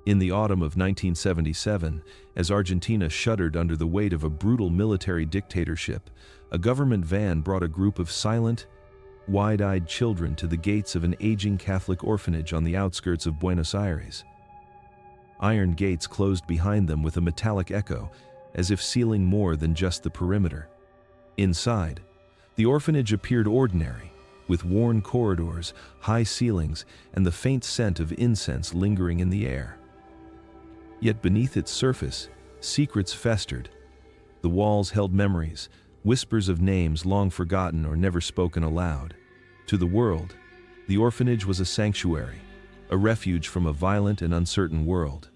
In the autumn of 1977, as Argentina shuddered under the weight of a brutal military dictatorship, a government van brought a group of silent, wide-eyed children to the gates of an aging Catholic orphanage on the outskirts of Buenos Aires. Iron gates closed behind them with a metallic echo, as if sealing more than just the perimeter. Inside, the orphanage appeared ordinary, with worn corridors, high ceilings, and the faint scent of incense lingering in the air. Yet beneath its surface, secrets festered. The walls held memories, whispers of names long forgotten or never spoken aloud. To the world, the orphanage was a sanctuary, a refuge from a violent and uncertain world.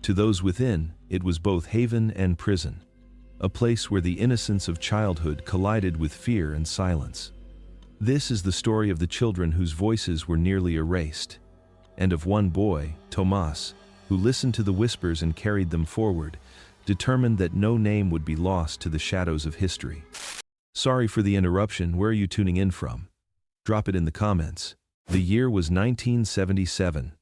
To those within, it was both haven and prison, a place where the innocence of childhood collided with fear and silence. This is the story of the children whose voices were nearly erased, and of one boy, Tomás, who listened to the whispers and carried them forward, determined that no name would be lost to the shadows of history. Sorry for the interruption. Where are you tuning in from? Drop it in the comments. The year was 1977.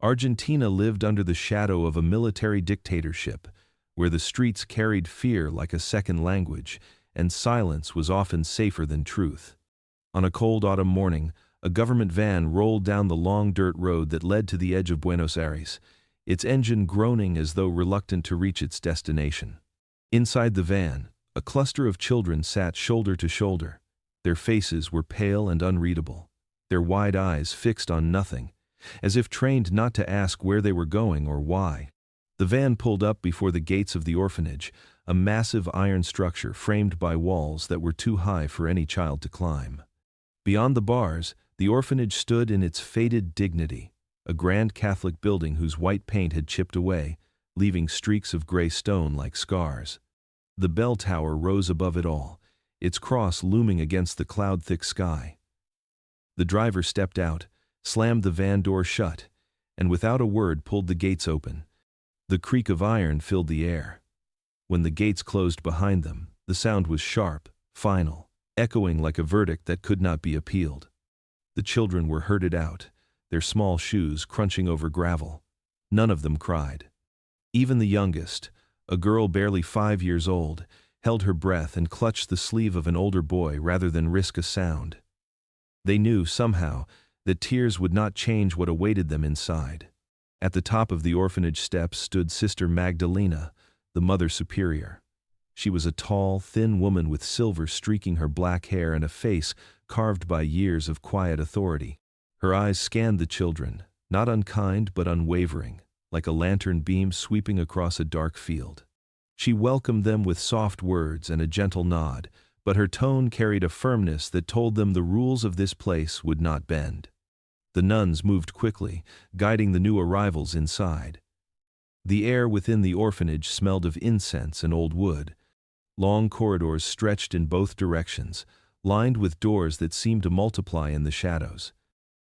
Argentina lived under the shadow of a military dictatorship, where the streets carried fear like a second language, and silence was often safer than truth. On a cold autumn morning, a government van rolled down the long dirt road that led to the edge of Buenos Aires, its engine groaning as though reluctant to reach its destination. Inside the van, a cluster of children sat shoulder to shoulder. Their faces were pale and unreadable, their wide eyes fixed on nothing, as if trained not to ask where they were going or why. The van pulled up before the gates of the orphanage, a massive iron structure framed by walls that were too high for any child to climb. Beyond the bars, the orphanage stood in its faded dignity, a grand Catholic building whose white paint had chipped away, leaving streaks of gray stone like scars. The bell tower rose above it all, its cross looming against the cloud-thick sky. The driver stepped out, slammed the van door shut, and without a word pulled the gates open. The creak of iron filled the air. When the gates closed behind them, the sound was sharp, final, echoing like a verdict that could not be appealed. The children were herded out, their small shoes crunching over gravel. None of them cried. Even the youngest, a girl barely 5 years old, held her breath and clutched the sleeve of an older boy rather than risk a sound. They knew, somehow, that tears would not change what awaited them inside. At the top of the orphanage steps stood Sister Magdalena, the Mother Superior. She was a tall, thin woman with silver streaking her black hair and a face carved by years of quiet authority. Her eyes scanned the children, not unkind but unwavering, like a lantern beam sweeping across a dark field. She welcomed them with soft words and a gentle nod, but her tone carried a firmness that told them the rules of this place would not bend. The nuns moved quickly, guiding the new arrivals inside. The air within the orphanage smelled of incense and old wood. Long corridors stretched in both directions, lined with doors that seemed to multiply in the shadows.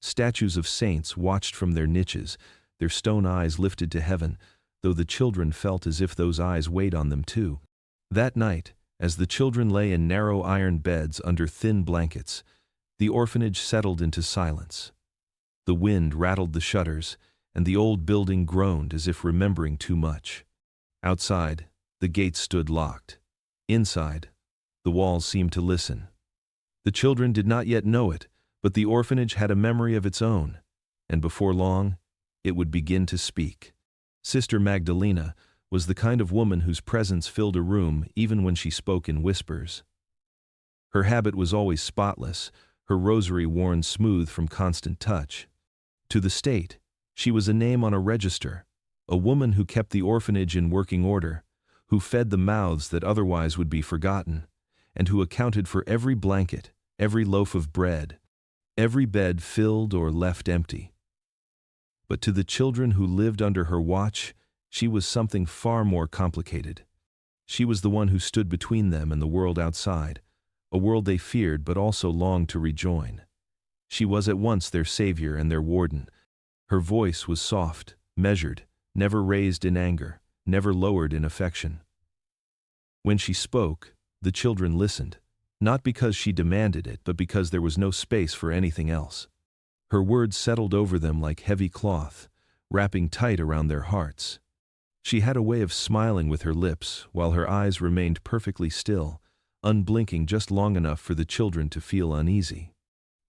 Statues of saints watched from their niches, their stone eyes lifted to heaven, though the children felt as if those eyes weighed on them too. That night, as the children lay in narrow iron beds under thin blankets, the orphanage settled into silence. The wind rattled the shutters, and the old building groaned as if remembering too much. Outside, the gates stood locked. Inside, the walls seemed to listen. The children did not yet know it, but the orphanage had a memory of its own, and before long, it would begin to speak. Sister Magdalena was the kind of woman whose presence filled a room even when she spoke in whispers. Her habit was always spotless, her rosary worn smooth from constant touch. To the state, she was a name on a register, a woman who kept the orphanage in working order, who fed the mouths that otherwise would be forgotten, and who accounted for every blanket, every loaf of bread, every bed filled or left empty. But to the children who lived under her watch, she was something far more complicated. She was the one who stood between them and the world outside, a world they feared but also longed to rejoin. She was at once their savior and their warden. Her voice was soft, measured, never raised in anger, never lowered in affection. When she spoke, the children listened, not because she demanded it, but because there was no space for anything else. Her words settled over them like heavy cloth, wrapping tight around their hearts. She had a way of smiling with her lips while her eyes remained perfectly still, unblinking just long enough for the children to feel uneasy.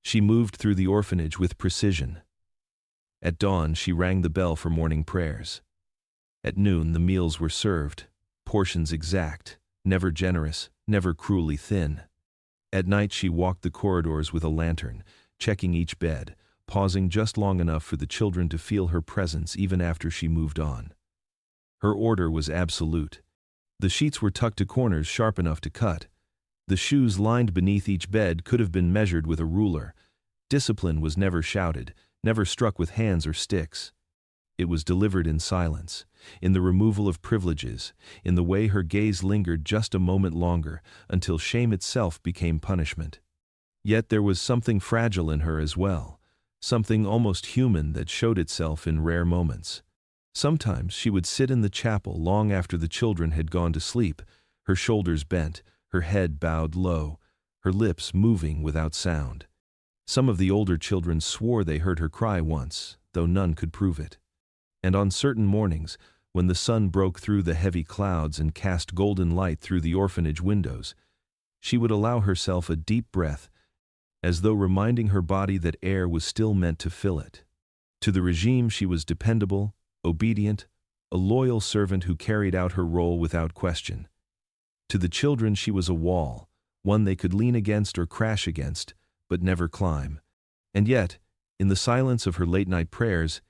She moved through the orphanage with precision. At dawn, she rang the bell for morning prayers. At noon, the meals were served, portions exact, never generous, never cruelly thin. At night, she walked the corridors with a lantern, checking each bed, pausing just long enough for the children to feel her presence even after she moved on. Her order was absolute. The sheets were tucked to corners sharp enough to cut. The shoes lined beneath each bed could have been measured with a ruler. Discipline was never shouted, never struck with hands or sticks. It was delivered in silence, in the removal of privileges, in the way her gaze lingered just a moment longer until shame itself became punishment. Yet there was something fragile in her as well, something almost human that showed itself in rare moments. Sometimes she would sit in the chapel long after the children had gone to sleep, her shoulders bent, her head bowed low, her lips moving without sound. Some of the older children swore they heard her cry once, though none could prove it. And on certain mornings, when the sun broke through the heavy clouds and cast golden light through the orphanage windows, she would allow herself a deep breath, as though reminding her body that air was still meant to fill it. To the regime she was dependable, obedient, a loyal servant who carried out her role without question. To the children she was a wall, one they could lean against or crash against, but never climb. And yet, in the silence of her late-night prayers,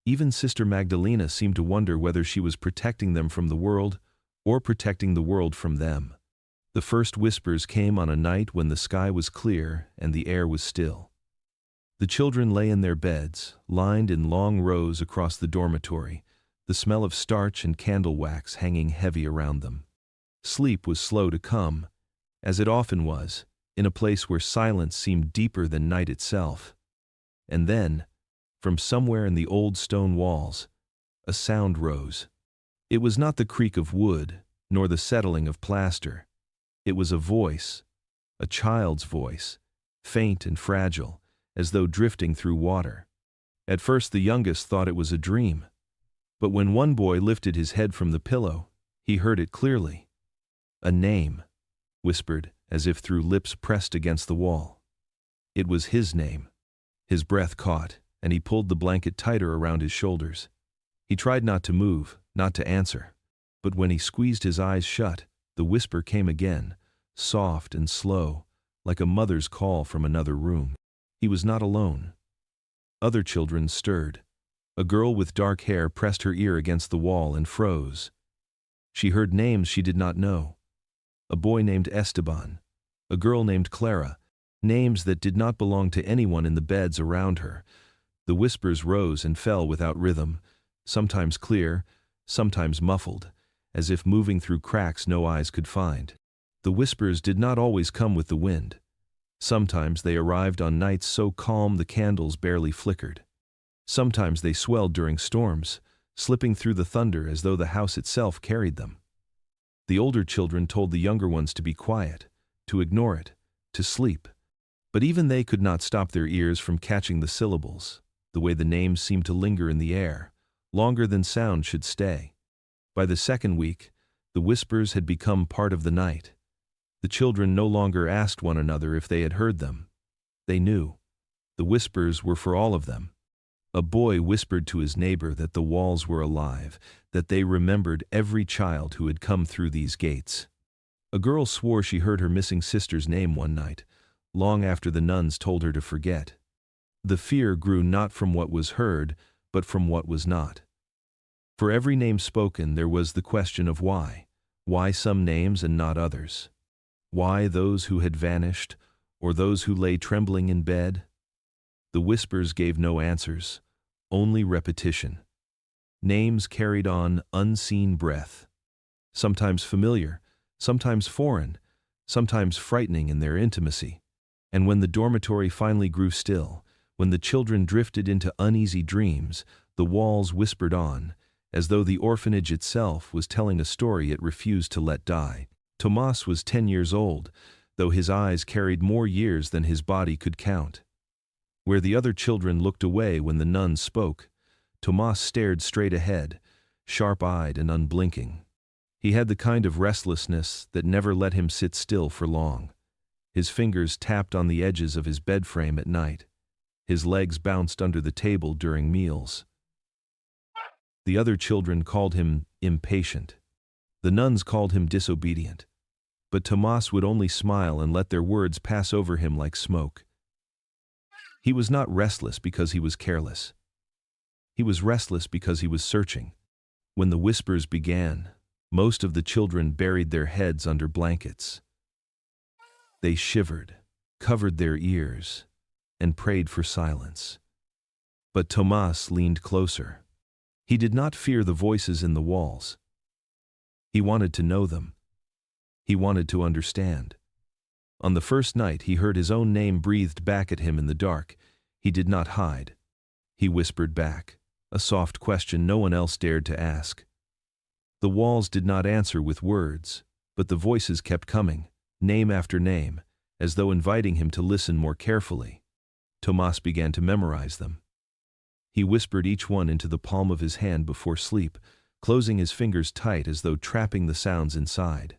even Sister Magdalena seemed to wonder whether she was protecting them from the world or protecting the world from them. The first whispers came on a night when the sky was clear and the air was still. The children lay in their beds, lined in long rows across the dormitory, the smell of starch and candle wax hanging heavy around them. Sleep was slow to come, as it often was, in a place where silence seemed deeper than night itself. And then, from somewhere in the old stone walls, a sound rose. It was not the creak of wood, nor the settling of plaster. It was a voice, a child's voice, faint and fragile, as though drifting through water. At first the youngest thought it was a dream, but when one boy lifted his head from the pillow, he heard it clearly. A name, whispered, as if through lips pressed against the wall. It was his name. His breath caught, and he pulled the blanket tighter around his shoulders. He tried not to move, not to answer, but when he squeezed his eyes shut, the whisper came again, soft and slow, like a mother's call from another room. He was not alone. Other children stirred. A girl with dark hair pressed her ear against the wall and froze. She heard names she did not know. A boy named Esteban, a girl named Clara, names that did not belong to anyone in the beds around her. The whispers rose and fell without rhythm, sometimes clear, sometimes muffled, as if moving through cracks no eyes could find. The whispers did not always come with the wind. Sometimes they arrived on nights so calm the candles barely flickered. Sometimes they swelled during storms, slipping through the thunder as though the house itself carried them. The older children told the younger ones to be quiet, to ignore it, to sleep. But even they could not stop their ears from catching the syllables, the way the names seemed to linger in the air, longer than sound should stay. By the second week, the whispers had become part of the night. The children no longer asked one another if they had heard them. They knew. The whispers were for all of them. A boy whispered to his neighbor that the walls were alive, that they remembered every child who had come through these gates. A girl swore she heard her missing sister's name one night, long after the nuns told her to forget. The fear grew not from what was heard, but from what was not. For every name spoken there was the question of why. Why some names and not others? Why those who had vanished, or those who lay trembling in bed? The whispers gave no answers, only repetition. Names carried on unseen breath, sometimes familiar, sometimes foreign, sometimes frightening in their intimacy. And when the dormitory finally grew still, when the children drifted into uneasy dreams, the walls whispered on, as though the orphanage itself was telling a story it refused to let die. Tomás was 10 years old, though his eyes carried more years than his body could count. Where the other children looked away when the nuns spoke, Tomás stared straight ahead, sharp-eyed and unblinking. He had the kind of restlessness that never let him sit still for long. His fingers tapped on the edges of his bed frame at night. His legs bounced under the table during meals. The other children called him impatient. The nuns called him disobedient. But Tomás would only smile and let their words pass over him like smoke. He was not restless because he was careless. He was restless because he was searching. When the whispers began, most of the children buried their heads under blankets. They shivered, covered their ears, and prayed for silence. But Tomás leaned closer. He did not fear the voices in the walls. He wanted to know them. He wanted to understand. On the first night he heard his own name breathed back at him in the dark. He did not hide. He whispered back, a soft question no one else dared to ask. The walls did not answer with words, but the voices kept coming, name after name, as though inviting him to listen more carefully. Tomás began to memorize them. He whispered each one into the palm of his hand before sleep, closing his fingers tight as though trapping the sounds inside.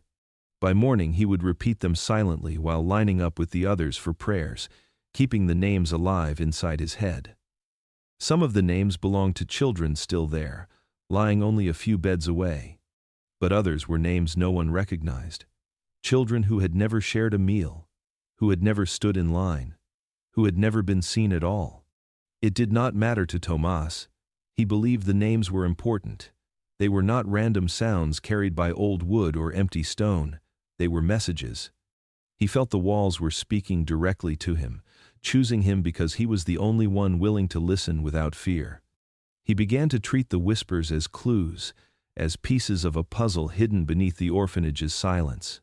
By morning he would repeat them silently while lining up with the others for prayers, keeping the names alive inside his head. Some of the names belonged to children still there, lying only a few beds away. But others were names no one recognized. Children who had never shared a meal, who had never stood in line, who had never been seen at all. It did not matter to Tomás. He believed the names were important. They were not random sounds carried by old wood or empty stone. They were messages. He felt the walls were speaking directly to him, choosing him because he was the only one willing to listen without fear. He began to treat the whispers as clues, as pieces of a puzzle hidden beneath the orphanage's silence.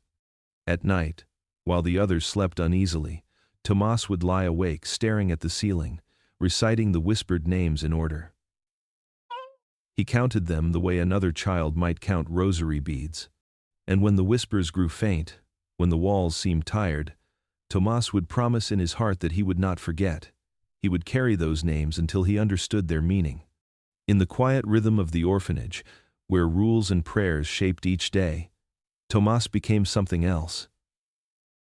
At night, while the others slept uneasily, Tomás would lie awake staring at the ceiling, reciting the whispered names in order. He counted them the way another child might count rosary beads. And when the whispers grew faint, when the walls seemed tired, Tomás would promise in his heart that he would not forget. He would carry those names until he understood their meaning. In the quiet rhythm of the orphanage, where rules and prayers shaped each day, Tomás became something else.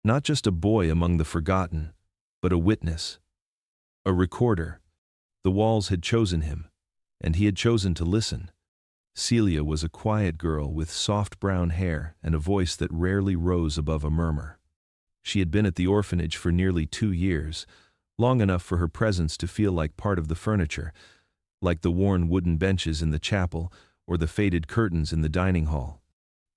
Not just a boy among the forgotten, but a witness, a recorder. The walls had chosen him, and he had chosen to listen. Celia was a quiet girl with soft brown hair and a voice that rarely rose above a murmur. She had been at the orphanage for nearly 2 years, long enough for her presence to feel like part of the furniture, like the worn wooden benches in the chapel or the faded curtains in the dining hall.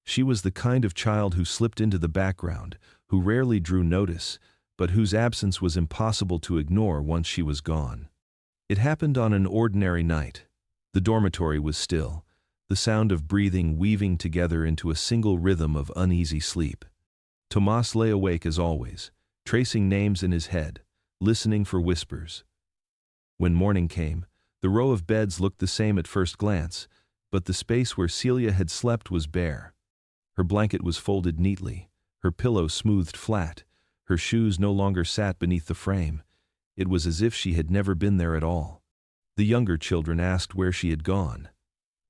She was the kind of child who slipped into the background, who rarely drew notice, but whose absence was impossible to ignore once she was gone. It happened on an ordinary night. The dormitory was still, the sound of breathing weaving together into a single rhythm of uneasy sleep. Tomás lay awake as always, tracing names in his head, listening for whispers. When morning came, the row of beds looked the same at first glance, but the space where Celia had slept was bare. Her blanket was folded neatly, her pillow smoothed flat, her shoes no longer sat beneath the frame. It was as if she had never been there at all. The younger children asked where she had gone.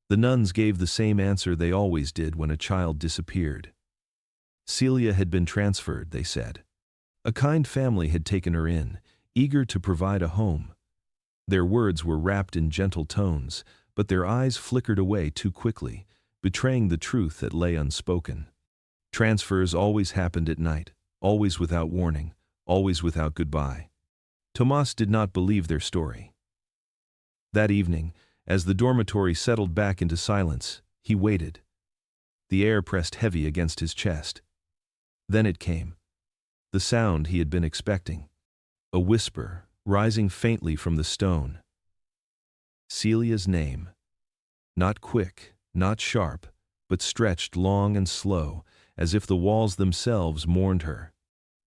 The nuns gave the same answer they always did when a child disappeared. Celia had been transferred, they said. A kind family had taken her in, eager to provide a home. Their words were wrapped in gentle tones, but their eyes flickered away too quickly, betraying the truth that lay unspoken. Transfers always happened at night, always without warning, always without goodbye. Tomás did not believe their story. That evening, as the dormitory settled back into silence, he waited. The air pressed heavy against his chest. Then it came. The sound he had been expecting. A whisper, rising faintly from the stone. Celia's name. Not quick, not sharp, but stretched long and slow, as if the walls themselves mourned her.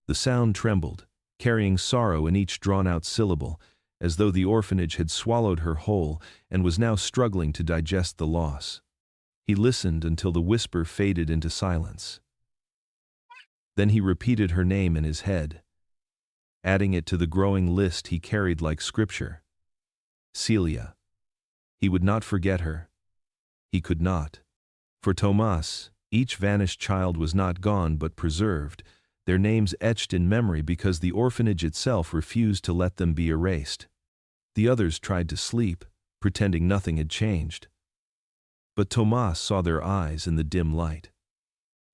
The sound trembled, carrying sorrow in each drawn-out syllable, as though the orphanage had swallowed her whole and was now struggling to digest the loss. He listened until the whisper faded into silence. Then he repeated her name in his head, adding it to the growing list he carried like scripture. Celia. He would not forget her. He could not. For Tomás, each vanished child was not gone but preserved, their names etched in memory because the orphanage itself refused to let them be erased. The others tried to sleep, pretending nothing had changed. But Tomás saw their eyes in the dim light.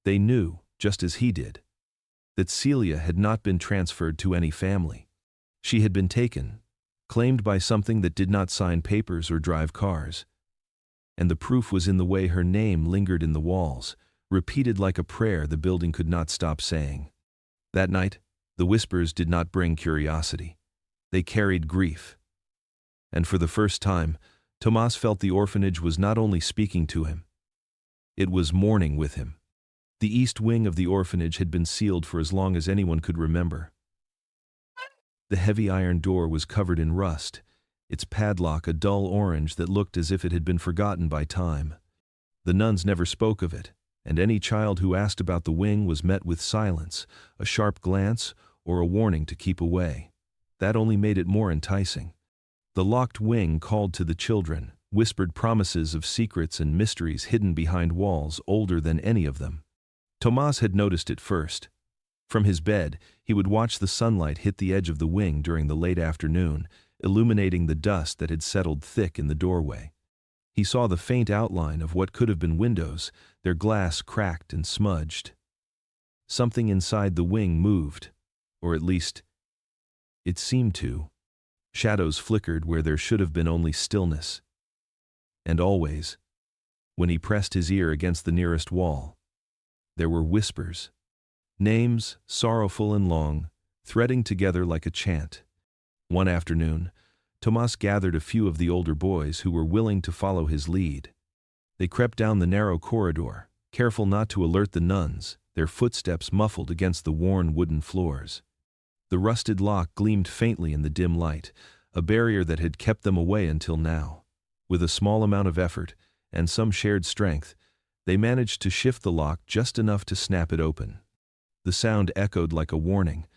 They knew, just as he did, that Celia had not been transferred to any family. She had been taken, claimed by something that did not sign papers or drive cars. And the proof was in the way her name lingered in the walls, repeated like a prayer the building could not stop saying. That night, the whispers did not bring curiosity. They carried grief. And for the first time, Tomás felt the orphanage was not only speaking to him, it was mourning with him. The east wing of the orphanage had been sealed for as long as anyone could remember. The heavy iron door was covered in rust, its padlock a dull orange that looked as if it had been forgotten by time. The nuns never spoke of it, and any child who asked about the wing was met with silence, a sharp glance, or a warning to keep away. That only made it more enticing. The locked wing called to the children, whispered promises of secrets and mysteries hidden behind walls older than any of them. Tomás had noticed it first. From his bed, he would watch the sunlight hit the edge of the wing during the late afternoon, illuminating the dust that had settled thick in the doorway. He saw the faint outline of what could have been windows, their glass cracked and smudged. Something inside the wing moved, or at least, it seemed to. Shadows flickered where there should have been only stillness. And always, when he pressed his ear against the nearest wall, there were whispers. Names, sorrowful and long, threading together like a chant. One afternoon, Tomás gathered a few of the older boys who were willing to follow his lead. They crept down the narrow corridor, careful not to alert the nuns, their footsteps muffled against the worn wooden floors. The rusted lock gleamed faintly in the dim light, a barrier that had kept them away until now. With a small amount of effort, and some shared strength, they managed to shift the lock just enough to snap it open. The sound echoed like a warning,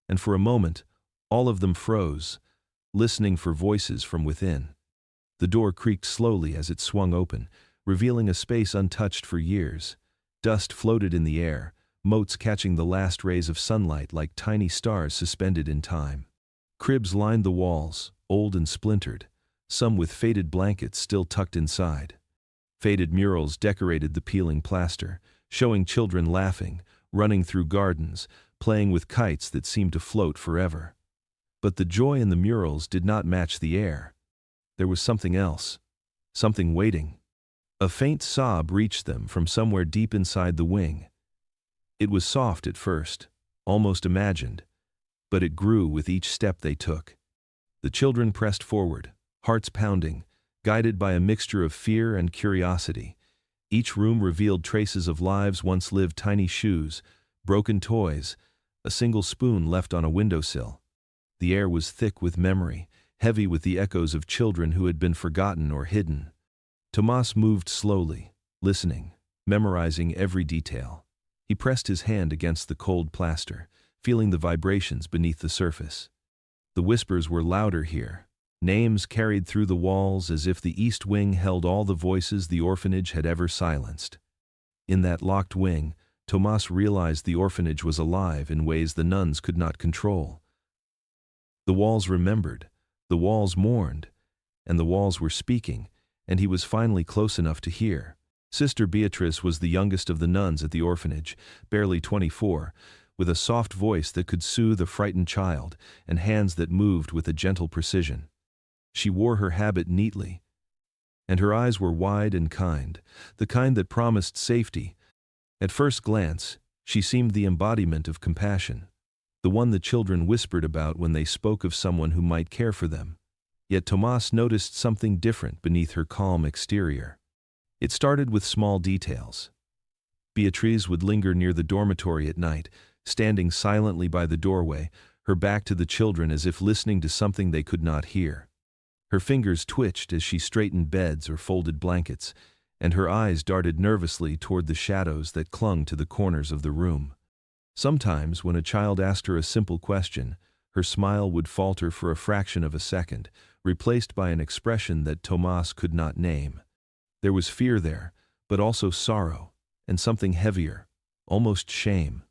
and for a moment, all of them froze, listening for voices from within. The door creaked slowly as it swung open, revealing a space untouched for years. Dust floated in the air, motes catching the last rays of sunlight like tiny stars suspended in time. Cribs lined the walls, old and splintered, some with faded blankets still tucked inside. Faded murals decorated the peeling plaster, showing children laughing, running through gardens, playing with kites that seemed to float forever. But the joy in the murals did not match the air. There was something else, something waiting. A faint sob reached them from somewhere deep inside the wing. It was soft at first, almost imagined, but it grew with each step they took. The children pressed forward, hearts pounding, guided by a mixture of fear and curiosity. Each room revealed traces of lives once lived: tiny shoes, broken toys, a single spoon left on a windowsill. The air was thick with memory, heavy with the echoes of children who had been forgotten or hidden. Tomás moved slowly, listening, memorizing every detail. He pressed his hand against the cold plaster, feeling the vibrations beneath the surface. The whispers were louder here. Names carried through the walls as if the east wing held all the voices the orphanage had ever silenced. In that locked wing, Tomás realized the orphanage was alive in ways the nuns could not control. The walls remembered, the walls mourned, and the walls were speaking, and he was finally close enough to hear. Sister Beatrice was the youngest of the nuns at the orphanage, barely 24, with a soft voice that could soothe a frightened child, and hands that moved with a gentle precision. She wore her habit neatly, and her eyes were wide and kind, the kind that promised safety. At first glance, she seemed the embodiment of compassion, the one the children whispered about when they spoke of someone who might care for them. Yet Tomás noticed something different beneath her calm exterior. It started with small details. Beatriz would linger near the dormitory at night, standing silently by the doorway, her back to the children as if listening to something they could not hear. Her fingers twitched as she straightened beds or folded blankets, and her eyes darted nervously toward the shadows that clung to the corners of the room. Sometimes, when a child asked her a simple question, her smile would falter for a fraction of a second, replaced by an expression that Tomás could not name. There was fear there, but also sorrow, and something heavier, almost shame.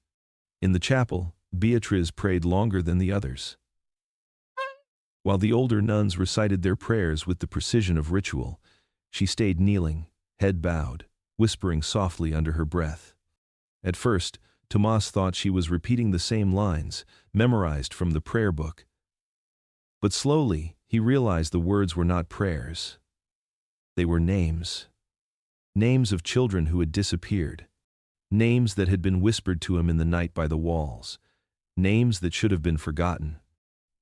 In the chapel, Beatriz prayed longer than the others. While the older nuns recited their prayers with the precision of ritual, she stayed kneeling, head bowed, whispering softly under her breath. At first, Tomás thought she was repeating the same lines, memorized from the prayer book. But slowly, he realized the words were not prayers. They were names. Names of children who had disappeared. Names that had been whispered to him in the night by the walls. Names that should have been forgotten.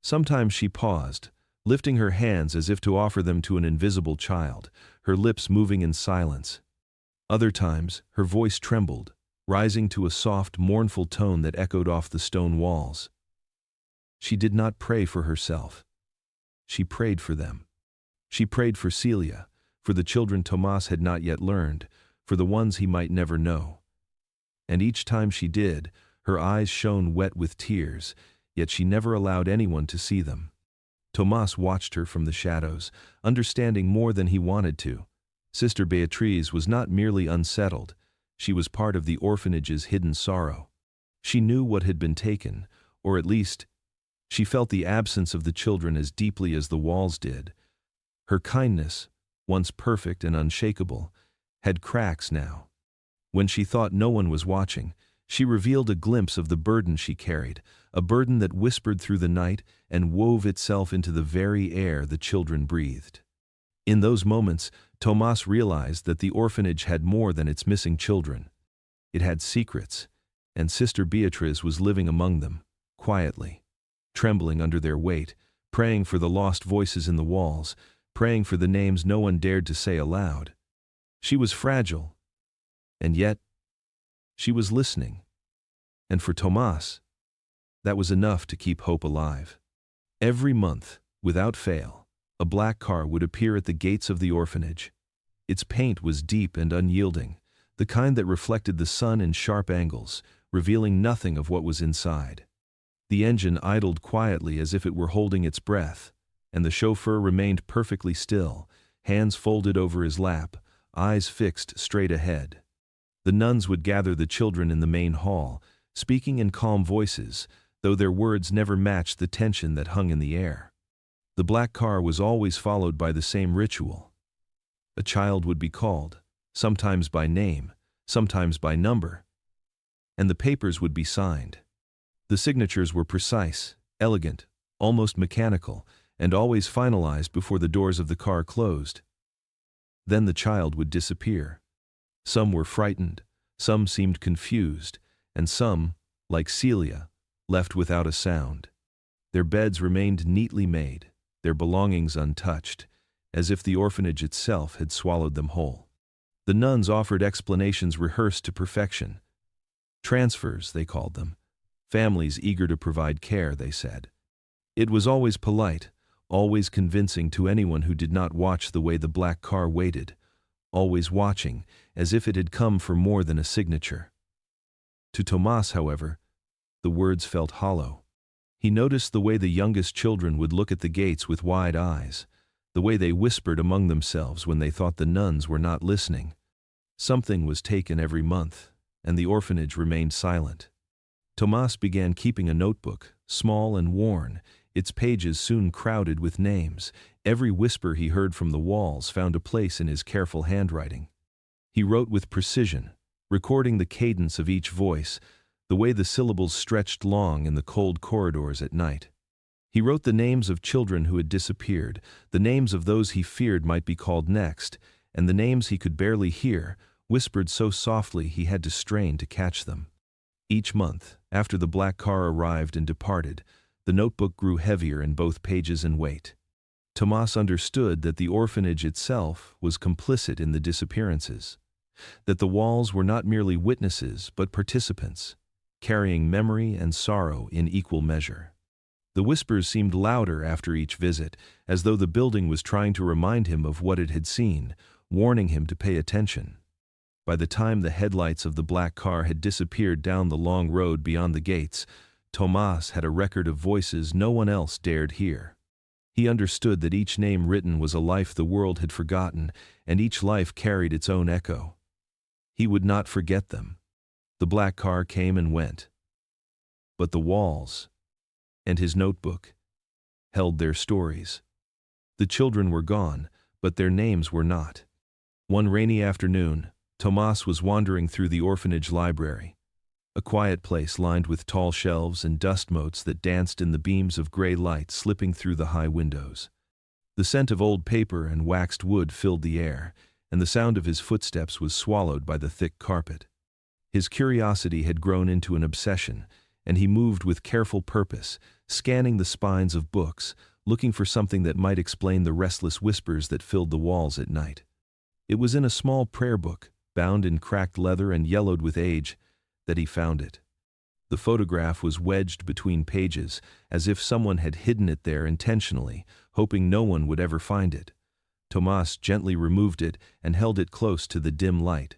Sometimes she paused, lifting her hands as if to offer them to an invisible child, her lips moving in silence. Other times, her voice trembled, rising to a soft, mournful tone that echoed off the stone walls. She did not pray for herself. She prayed for them. She prayed for Celia, for the children Tomás had not yet learned, for the ones he might never know. And each time she did, her eyes shone wet with tears, yet she never allowed anyone to see them. Tomás watched her from the shadows, understanding more than he wanted to. Sister Beatriz was not merely unsettled, she was part of the orphanage's hidden sorrow. She knew what had been taken, or at least, she felt the absence of the children as deeply as the walls did. Her kindness, once perfect and unshakable, had cracks now. When she thought no one was watching, she revealed a glimpse of the burden she carried, a burden that whispered through the night and wove itself into the very air the children breathed. In those moments, Tomás realized that the orphanage had more than its missing children. It had secrets, and Sister Beatriz was living among them, quietly, trembling under their weight, praying for the lost voices in the walls, praying for the names no one dared to say aloud. She was fragile, and yet, she was listening. And for Tomás, that was enough to keep hope alive. Every month, without fail, a black car would appear at the gates of the orphanage. Its paint was deep and unyielding, the kind that reflected the sun in sharp angles, revealing nothing of what was inside. The engine idled quietly as if it were holding its breath, and the chauffeur remained perfectly still, hands folded over his lap, eyes fixed straight ahead. The nuns would gather the children in the main hall, speaking in calm voices, though their words never matched the tension that hung in the air. The black car was always followed by the same ritual. A child would be called, sometimes by name, sometimes by number, and the papers would be signed. The signatures were precise, elegant, almost mechanical, and always finalized before the doors of the car closed. Then the child would disappear. Some were frightened, some seemed confused, and some, like Celia, left without a sound. Their beds remained neatly made, their belongings untouched, as if the orphanage itself had swallowed them whole. The nuns offered explanations rehearsed to perfection. Transfers, they called them. Families eager to provide care, they said. It was always polite, always convincing to anyone who did not watch the way the black car waited, always watching, as if it had come for more than a signature. To Tomás, however, the words felt hollow. He noticed the way the youngest children would look at the gates with wide eyes, the way they whispered among themselves when they thought the nuns were not listening. Something was taken every month, and the orphanage remained silent. Tomás began keeping a notebook, small and worn, its pages soon crowded with names. Every whisper he heard from the walls found a place in his careful handwriting. He wrote with precision, recording the cadence of each voice, the way the syllables stretched long in the cold corridors at night. He wrote the names of children who had disappeared, the names of those he feared might be called next, and the names he could barely hear, whispered so softly he had to strain to catch them. Each month, after the black car arrived and departed, the notebook grew heavier in both pages and weight. Tomás understood that the orphanage itself was complicit in the disappearances, that the walls were not merely witnesses but participants, carrying memory and sorrow in equal measure. The whispers seemed louder after each visit, as though the building was trying to remind him of what it had seen, warning him to pay attention. By the time the headlights of the black car had disappeared down the long road beyond the gates, Tomás had a record of voices no one else dared hear. He understood that each name written was a life the world had forgotten, and each life carried its own echo. He would not forget them. The black car came and went. But the walls, and his notebook, held their stories. The children were gone, but their names were not. One rainy afternoon, Tomás was wandering through the orphanage library, a quiet place lined with tall shelves and dust motes that danced in the beams of gray light slipping through the high windows. The scent of old paper and waxed wood filled the air, and the sound of his footsteps was swallowed by the thick carpet. His curiosity had grown into an obsession, and he moved with careful purpose, scanning the spines of books, looking for something that might explain the restless whispers that filled the walls at night. It was in a small prayer book, bound in cracked leather and yellowed with age, that he found it. The photograph was wedged between pages, as if someone had hidden it there intentionally, hoping no one would ever find it. Tomás gently removed it and held it close to the dim light.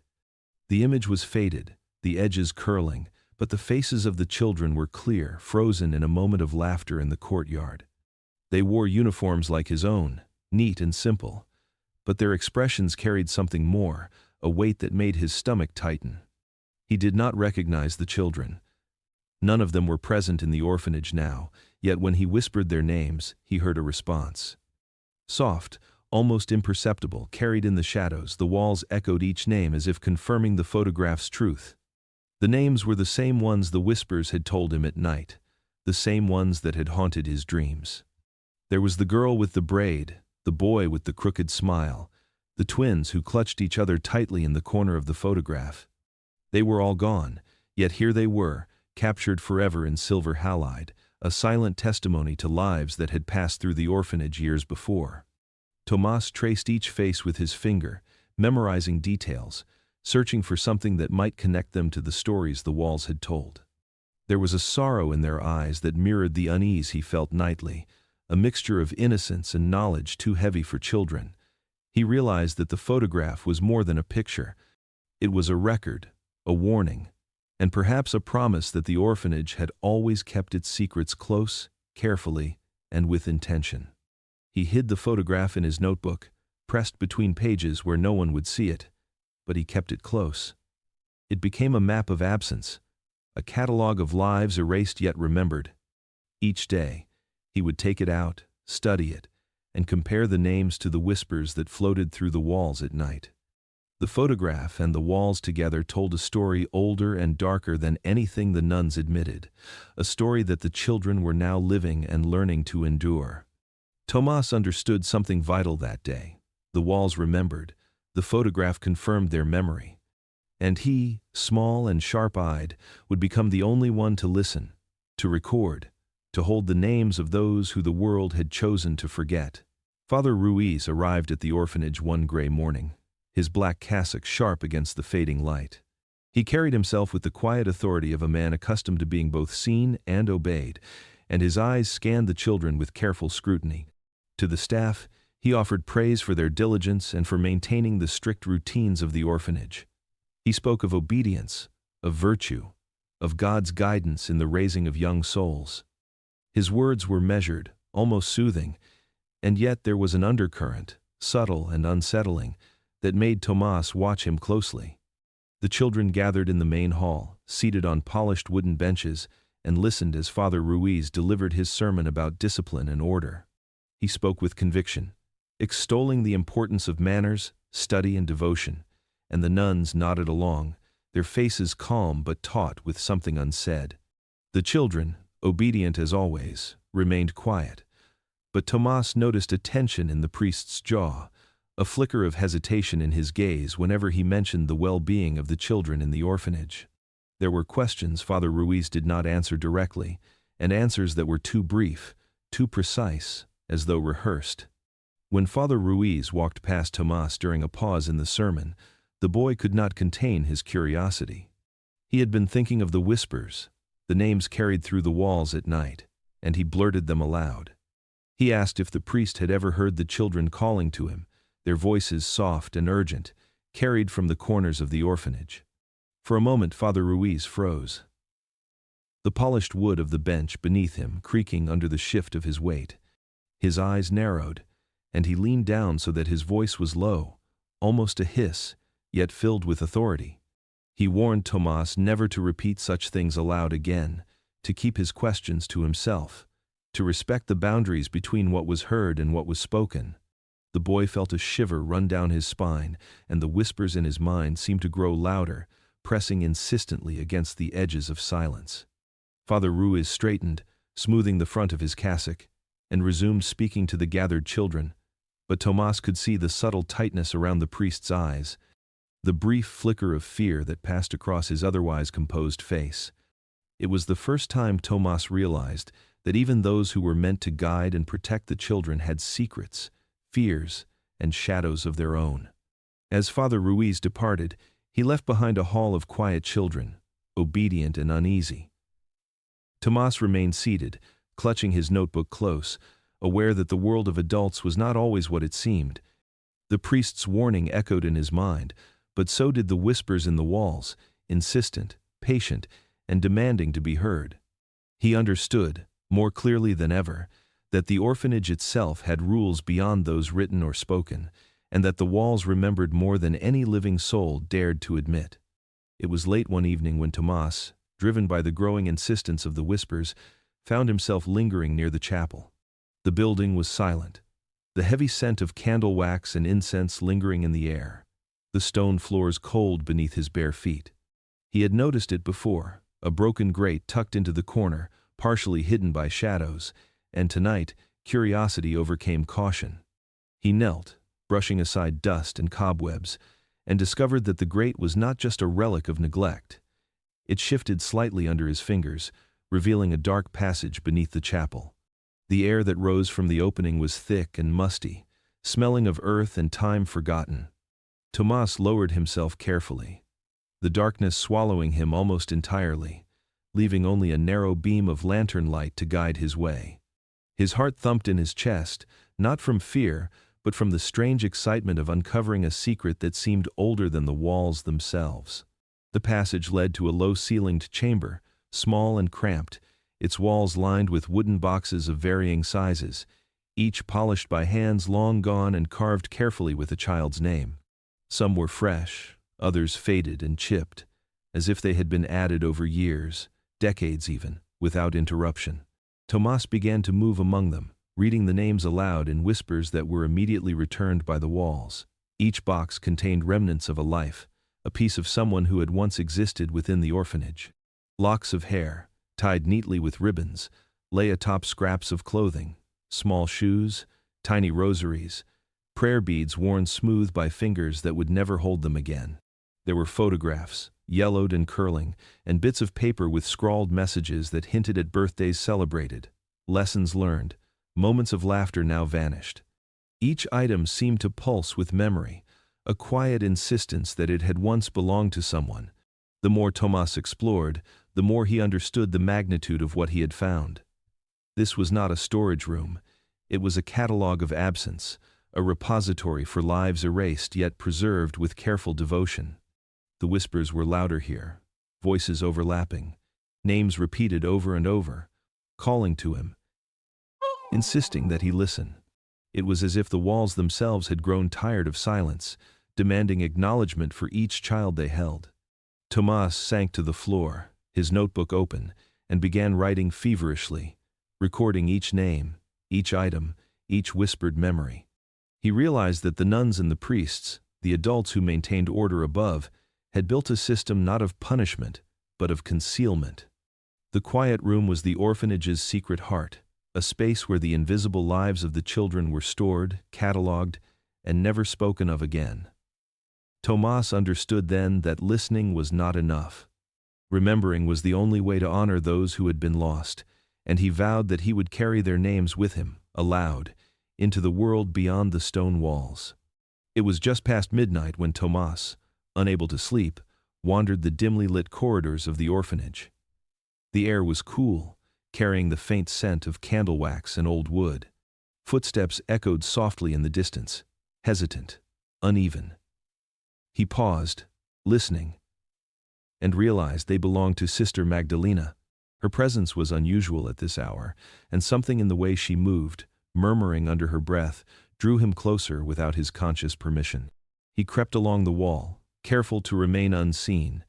The image was faded, the edges curling, but the faces of the children were clear, frozen in a moment of laughter in the courtyard. They wore uniforms like his own, neat and simple, but their expressions carried something more, a weight that made his stomach tighten. He did not recognize the children. None of them were present in the orphanage now, yet when he whispered their names, he heard a response. Soft, almost imperceptible, carried in the shadows, the walls echoed each name as if confirming the photograph's truth. The names were the same ones the whispers had told him at night, the same ones that had haunted his dreams. There was the girl with the braid, the boy with the crooked smile, the twins who clutched each other tightly in the corner of the photograph. They were all gone, yet here they were, captured forever in silver halide, a silent testimony to lives that had passed through the orphanage years before. Tomás traced each face with his finger, memorizing details, searching for something that might connect them to the stories the walls had told. There was a sorrow in their eyes that mirrored the unease he felt nightly, a mixture of innocence and knowledge too heavy for children. He realized that the photograph was more than a picture. It was a record, a warning, and perhaps a promise that the orphanage had always kept its secrets close, carefully, and with intention. He hid the photograph in his notebook, pressed between pages where no one would see it, but he kept it close. It became a map of absence, a catalogue of lives erased yet remembered. Each day, he would take it out, study it, and compare the names to the whispers that floated through the walls at night. The photograph and the walls together told a story older and darker than anything the nuns admitted, a story that the children were now living and learning to endure. Tomás understood something vital that day. The walls remembered, the photograph confirmed their memory. And he, small and sharp-eyed, would become the only one to listen, to record, to hold the names of those who the world had chosen to forget. Father Ruiz arrived at the orphanage one gray morning, his black cassock sharp against the fading light. He carried himself with the quiet authority of a man accustomed to being both seen and obeyed, and his eyes scanned the children with careful scrutiny. To the staff, he offered praise for their diligence and for maintaining the strict routines of the orphanage. He spoke of obedience, of virtue, of God's guidance in the raising of young souls. His words were measured, almost soothing, and yet there was an undercurrent, subtle and unsettling, that made Tomás watch him closely. The children gathered in the main hall, seated on polished wooden benches, and listened as Father Ruiz delivered his sermon about discipline and order. He spoke with conviction, extolling the importance of manners, study, and devotion, and the nuns nodded along, their faces calm but taut with something unsaid. The children, obedient as always, remained quiet, but Tomás noticed a tension in the priest's jaw, a flicker of hesitation in his gaze whenever he mentioned the well-being of the children in the orphanage. There were questions Father Ruiz did not answer directly, and answers that were too brief, too precise, as though rehearsed. When Father Ruiz walked past Tomás during a pause in the sermon, the boy could not contain his curiosity. He had been thinking of the whispers, the names carried through the walls at night, and he blurted them aloud. He asked if the priest had ever heard the children calling to him, their voices soft and urgent, carried from the corners of the orphanage. For a moment Father Ruiz froze. The polished wood of the bench beneath him creaking under the shift of his weight. His eyes narrowed, and he leaned down so that his voice was low, almost a hiss, yet filled with authority. He warned Tomás never to repeat such things aloud again, to keep his questions to himself, to respect the boundaries between what was heard and what was spoken. The boy felt a shiver run down his spine, and the whispers in his mind seemed to grow louder, pressing insistently against the edges of silence. Father Ruiz straightened, smoothing the front of his cassock, and resumed speaking to the gathered children, but Tomás could see the subtle tightness around the priest's eyes, the brief flicker of fear that passed across his otherwise composed face. It was the first time Tomás realized that even those who were meant to guide and protect the children had secrets, fears, and shadows of their own. As Father Ruiz departed, he left behind a hall of quiet children, obedient and uneasy. Tomás remained seated, clutching his notebook close, aware that the world of adults was not always what it seemed. The priest's warning echoed in his mind, but so did the whispers in the walls, insistent, patient, and demanding to be heard. He understood, more clearly than ever, that the orphanage itself had rules beyond those written or spoken, and that the walls remembered more than any living soul dared to admit. It was late one evening when Tomás, driven by the growing insistence of the whispers, found himself lingering near the chapel. The building was silent, the heavy scent of candle wax and incense lingering in the air, the stone floors cold beneath his bare feet. He had noticed it before, a broken grate tucked into the corner, partially hidden by shadows, and tonight curiosity overcame caution. He knelt, brushing aside dust and cobwebs, and discovered that the grate was not just a relic of neglect. It shifted slightly under his fingers, revealing a dark passage beneath the chapel. The air that rose from the opening was thick and musty, smelling of earth and time forgotten. Tomás lowered himself carefully, the darkness swallowing him almost entirely, leaving only a narrow beam of lantern light to guide his way. His heart thumped in his chest, not from fear, but from the strange excitement of uncovering a secret that seemed older than the walls themselves. The passage led to a low-ceilinged chamber, small and cramped, its walls lined with wooden boxes of varying sizes, each polished by hands long gone and carved carefully with a child's name. Some were fresh, others faded and chipped, as if they had been added over years, decades even, without interruption. Tomás began to move among them, reading the names aloud in whispers that were immediately returned by the walls. Each box contained remnants of a life, a piece of someone who had once existed within the orphanage. Locks of hair, tied neatly with ribbons, lay atop scraps of clothing, small shoes, tiny rosaries, prayer beads worn smooth by fingers that would never hold them again. There were photographs, yellowed and curling, and bits of paper with scrawled messages that hinted at birthdays celebrated, lessons learned, moments of laughter now vanished. Each item seemed to pulse with memory, a quiet insistence that it had once belonged to someone. The more Tomás explored, the more he understood the magnitude of what he had found. This was not a storage room. It was a catalogue of absence, a repository for lives erased yet preserved with careful devotion. The whispers were louder here, voices overlapping, names repeated over and over, calling to him, insisting that he listen. It was as if the walls themselves had grown tired of silence, demanding acknowledgement for each child they held. Tomás sank to the floor, his notebook open, and began writing feverishly, recording each name, each item, each whispered memory. He realized that the nuns and the priests, the adults who maintained order above, had built a system not of punishment, but of concealment. The quiet room was the orphanage's secret heart, a space where the invisible lives of the children were stored, catalogued, and never spoken of again. Tomás understood then that listening was not enough. Remembering was the only way to honor those who had been lost, and he vowed that he would carry their names with him, aloud, into the world beyond the stone walls. It was just past midnight when Tomás, unable to sleep, wandered the dimly lit corridors of the orphanage. The air was cool, carrying the faint scent of candle wax and old wood. Footsteps echoed softly in the distance, hesitant, uneven. He paused, listening, and realized they belonged to Sister Magdalena. Her presence was unusual at this hour, and something in the way she moved, murmuring under her breath, drew him closer without his conscious permission. He crept along the wall, careful to remain unseen,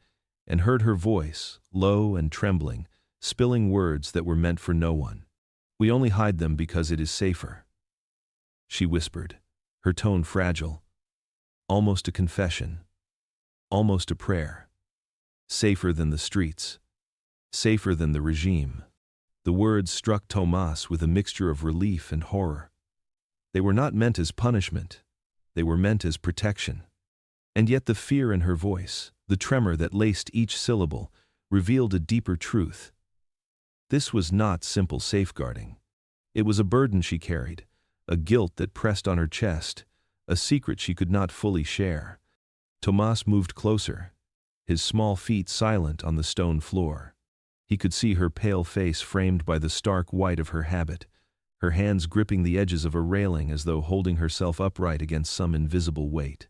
and heard her voice, low and trembling, spilling words that were meant for no one. "We only hide them because it is safer," she whispered, her tone fragile, almost a confession, almost a prayer. "Safer than the streets, safer than the regime." The words struck Tomás with a mixture of relief and horror. They were not meant as punishment, they were meant as protection. And yet the fear in her voice, the tremor that laced each syllable, revealed a deeper truth. This was not simple safeguarding. It was a burden she carried, a guilt that pressed on her chest, a secret she could not fully share. Tomás moved closer, his small feet silent on the stone floor. He could see her pale face framed by the stark white of her habit, her hands gripping the edges of a railing as though holding herself upright against some invisible weight.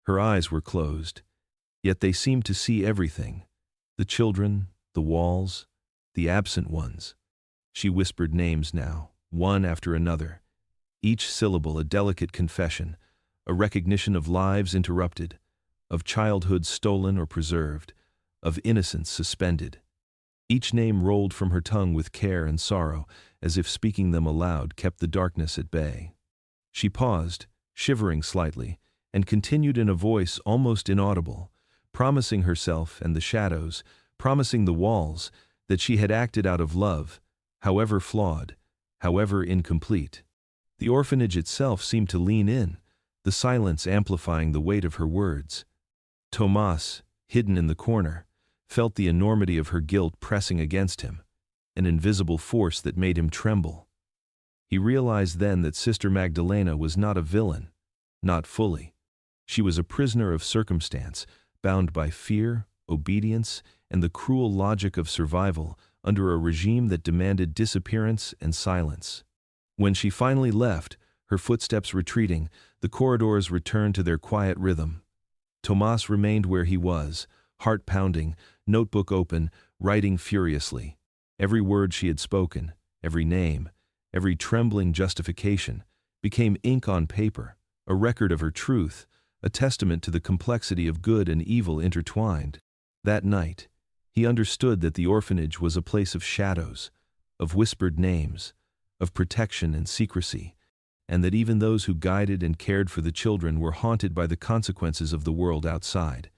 Her eyes were closed, yet they seemed to see everything: the children, the walls, the absent ones. She whispered names now, one after another, each syllable a delicate confession, a recognition of lives interrupted, of childhood stolen or preserved, of innocence suspended. Each name rolled from her tongue with care and sorrow, as if speaking them aloud kept the darkness at bay. She paused, shivering slightly, and continued in a voice almost inaudible, promising herself and the shadows, promising the walls, that she had acted out of love, however flawed, however incomplete. The orphanage itself seemed to lean in, the silence amplifying the weight of her words. Tomás, hidden in the corner, felt the enormity of her guilt pressing against him, an invisible force that made him tremble. He realized then that Sister Magdalena was not a villain, not fully. She was a prisoner of circumstance, bound by fear, obedience, and the cruel logic of survival under a regime that demanded disappearance and silence. When she finally left, her footsteps retreating, the corridors returned to their quiet rhythm. Tomás remained where he was, heart pounding, notebook open, writing furiously. Every word she had spoken, every name, every trembling justification, became ink on paper, a record of her truth, a testament to the complexity of good and evil intertwined. That night, he understood that the orphanage was a place of shadows, of whispered names, of protection and secrecy, and that even those who guided and cared for the children were haunted by the consequences of the world outside.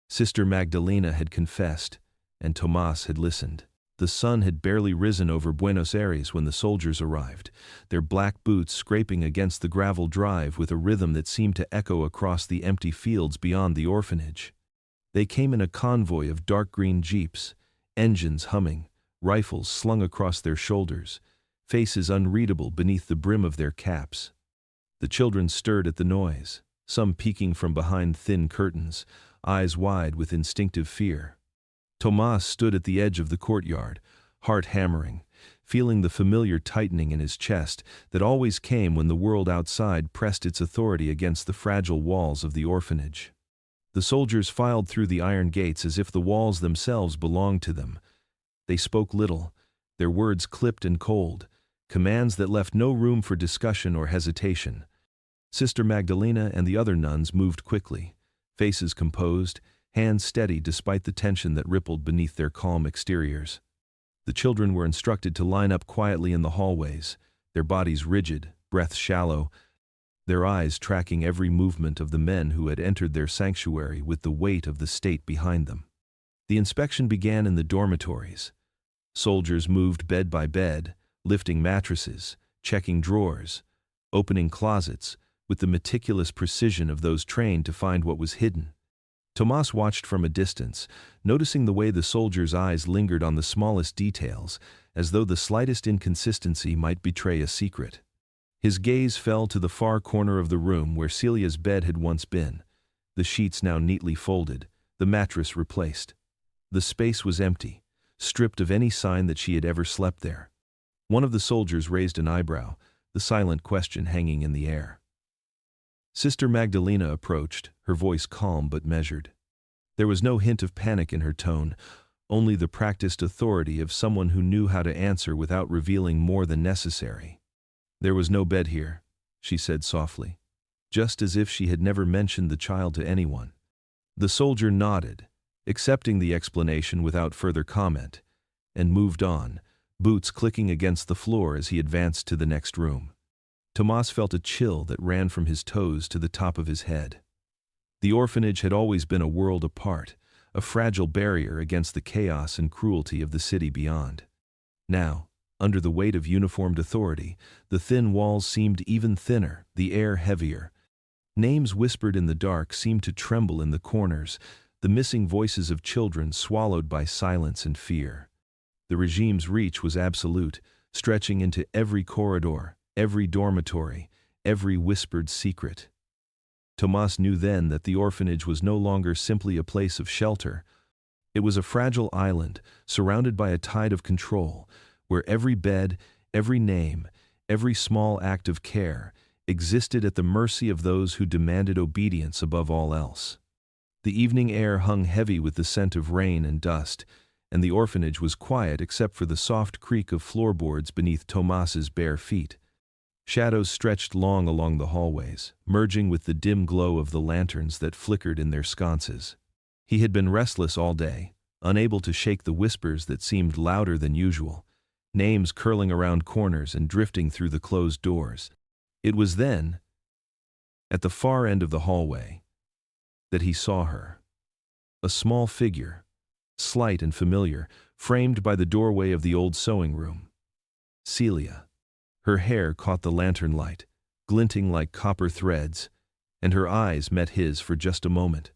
Sister Magdalena had confessed, and Tomás had listened. The sun had barely risen over Buenos Aires when the soldiers arrived, their black boots scraping against the gravel drive with a rhythm that seemed to echo across the empty fields beyond the orphanage. They came in a convoy of dark green jeeps, engines humming, rifles slung across their shoulders, faces unreadable beneath the brim of their caps. The children stirred at the noise, some peeking from behind thin curtains, eyes wide with instinctive fear. Tomás stood at the edge of the courtyard, heart hammering, feeling the familiar tightening in his chest that always came when the world outside pressed its authority against the fragile walls of the orphanage. The soldiers filed through the iron gates as if the walls themselves belonged to them. They spoke little, their words clipped and cold, commands that left no room for discussion or hesitation. Sister Magdalena and the other nuns moved quickly, faces composed, hands steady despite the tension that rippled beneath their calm exteriors. The children were instructed to line up quietly in the hallways, their bodies rigid, breath shallow, their eyes tracking every movement of the men who had entered their sanctuary with the weight of the state behind them. The inspection began in the dormitories. Soldiers moved bed by bed, lifting mattresses, checking drawers, opening closets, with the meticulous precision of those trained to find what was hidden. Tomás watched from a distance, noticing the way the soldiers' eyes lingered on the smallest details, as though the slightest inconsistency might betray a secret. His gaze fell to the far corner of the room where Celia's bed had once been, the sheets now neatly folded, the mattress replaced. The space was empty, stripped of any sign that she had ever slept there. One of the soldiers raised an eyebrow, the silent question hanging in the air. Sister Magdalena approached, her voice calm but measured. There was no hint of panic in her tone, only the practiced authority of someone who knew how to answer without revealing more than necessary. "There was no bed here," she said softly, just as if she had never mentioned the child to anyone. The soldier nodded, accepting the explanation without further comment, and moved on, boots clicking against the floor as he advanced to the next room. Tomás felt a chill that ran from his toes to the top of his head. The orphanage had always been a world apart, a fragile barrier against the chaos and cruelty of the city beyond. Now, under the weight of uniformed authority, the thin walls seemed even thinner, the air heavier. Names whispered in the dark seemed to tremble in the corners, the missing voices of children swallowed by silence and fear. The regime's reach was absolute, stretching into every corridor, every dormitory, every whispered secret. Tomás knew then that the orphanage was no longer simply a place of shelter. It was a fragile island, surrounded by a tide of control, where every bed, every name, every small act of care existed at the mercy of those who demanded obedience above all else. The evening air hung heavy with the scent of rain and dust, and the orphanage was quiet except for the soft creak of floorboards beneath Tomás's bare feet. Shadows stretched long along the hallways, merging with the dim glow of the lanterns that flickered in their sconces. He had been restless all day, unable to shake the whispers that seemed louder than usual, names curling around corners and drifting through the closed doors. It was then, at the far end of the hallway, that he saw her. A small figure, slight and familiar, framed by the doorway of the old sewing room. Celia. Her hair caught the lantern light, glinting like copper threads, and her eyes met his for just a moment.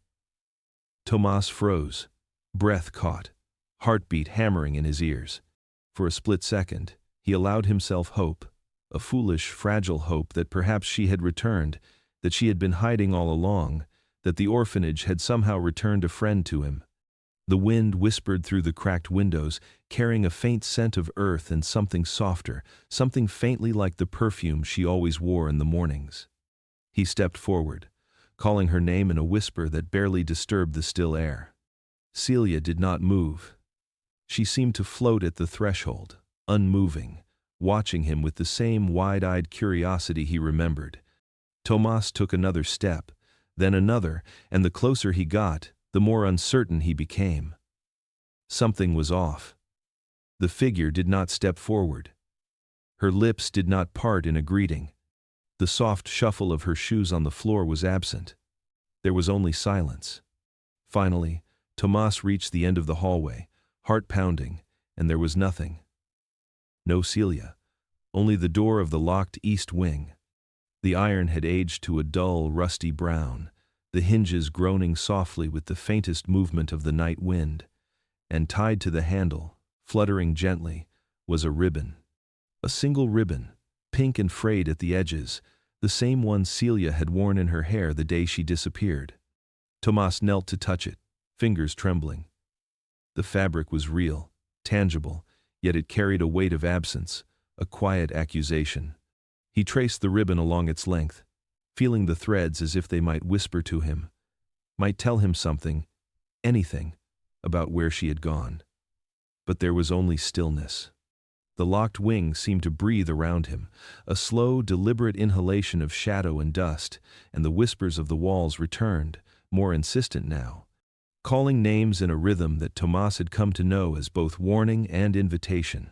Tomás froze, breath caught, heartbeat hammering in his ears. For a split second, he allowed himself hope, a foolish, fragile hope that perhaps she had returned, that she had been hiding all along, that the orphanage had somehow returned a friend to him. The wind whispered through the cracked windows, carrying a faint scent of earth and something softer, something faintly like the perfume she always wore in the mornings. He stepped forward, calling her name in a whisper that barely disturbed the still air. Celia did not move. She seemed to float at the threshold, unmoving, watching him with the same wide-eyed curiosity he remembered. Tomás took another step, then another, and the closer he got, the more uncertain he became. Something was off. The figure did not step forward. Her lips did not part in a greeting. The soft shuffle of her shoes on the floor was absent. There was only silence. Finally, Tomás reached the end of the hallway, heart pounding, and there was nothing. No Celia, only the door of the locked east wing. The iron had aged to a dull, rusty brown, the hinges groaning softly with the faintest movement of the night wind, and tied to the handle, fluttering gently, was a ribbon. A single ribbon, pink and frayed at the edges, the same one Celia had worn in her hair the day she disappeared. Tomás knelt to touch it, fingers trembling. The fabric was real, tangible, yet it carried a weight of absence, a quiet accusation. He traced the ribbon along its length, feeling the threads as if they might whisper to him, might tell him something, anything, about where she had gone. But there was only stillness. The locked wing seemed to breathe around him, a slow, deliberate inhalation of shadow and dust, and the whispers of the walls returned, more insistent now, calling names in a rhythm that Tomás had come to know as both warning and invitation.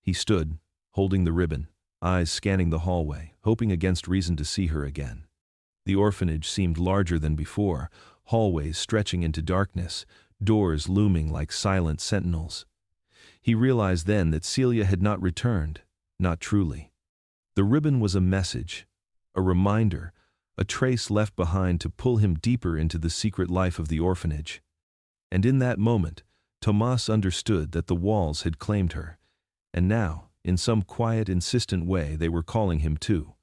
He stood, holding the ribbon, eyes scanning the hallway, hoping against reason to see her again. The orphanage seemed larger than before, hallways stretching into darkness, doors looming like silent sentinels. He realized then that Celia had not returned, not truly. The ribbon was a message, a reminder, a trace left behind to pull him deeper into the secret life of the orphanage. And in that moment, Tomás understood that the walls had claimed her, and now, in some quiet, insistent way, they were calling him too.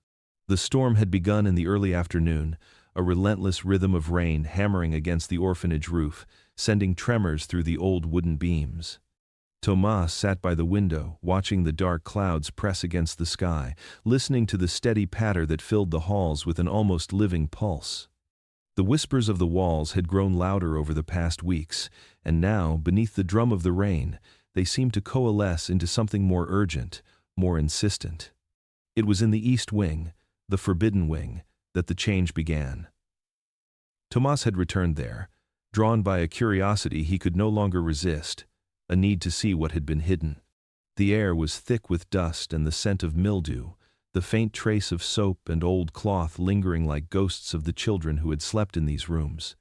The storm had begun in the early afternoon, a relentless rhythm of rain hammering against the orphanage roof, sending tremors through the old wooden beams. Tomás sat by the window, watching the dark clouds press against the sky, listening to the steady patter that filled the halls with an almost living pulse. The whispers of the walls had grown louder over the past weeks, and now, beneath the drum of the rain, they seemed to coalesce into something more urgent, more insistent. It was in the East Wing, the forbidden wing, that the change began. Tomás had returned there, drawn by a curiosity he could no longer resist, a need to see what had been hidden. The air was thick with dust and the scent of mildew, the faint trace of soap and old cloth lingering like ghosts of the children who had slept in these rooms.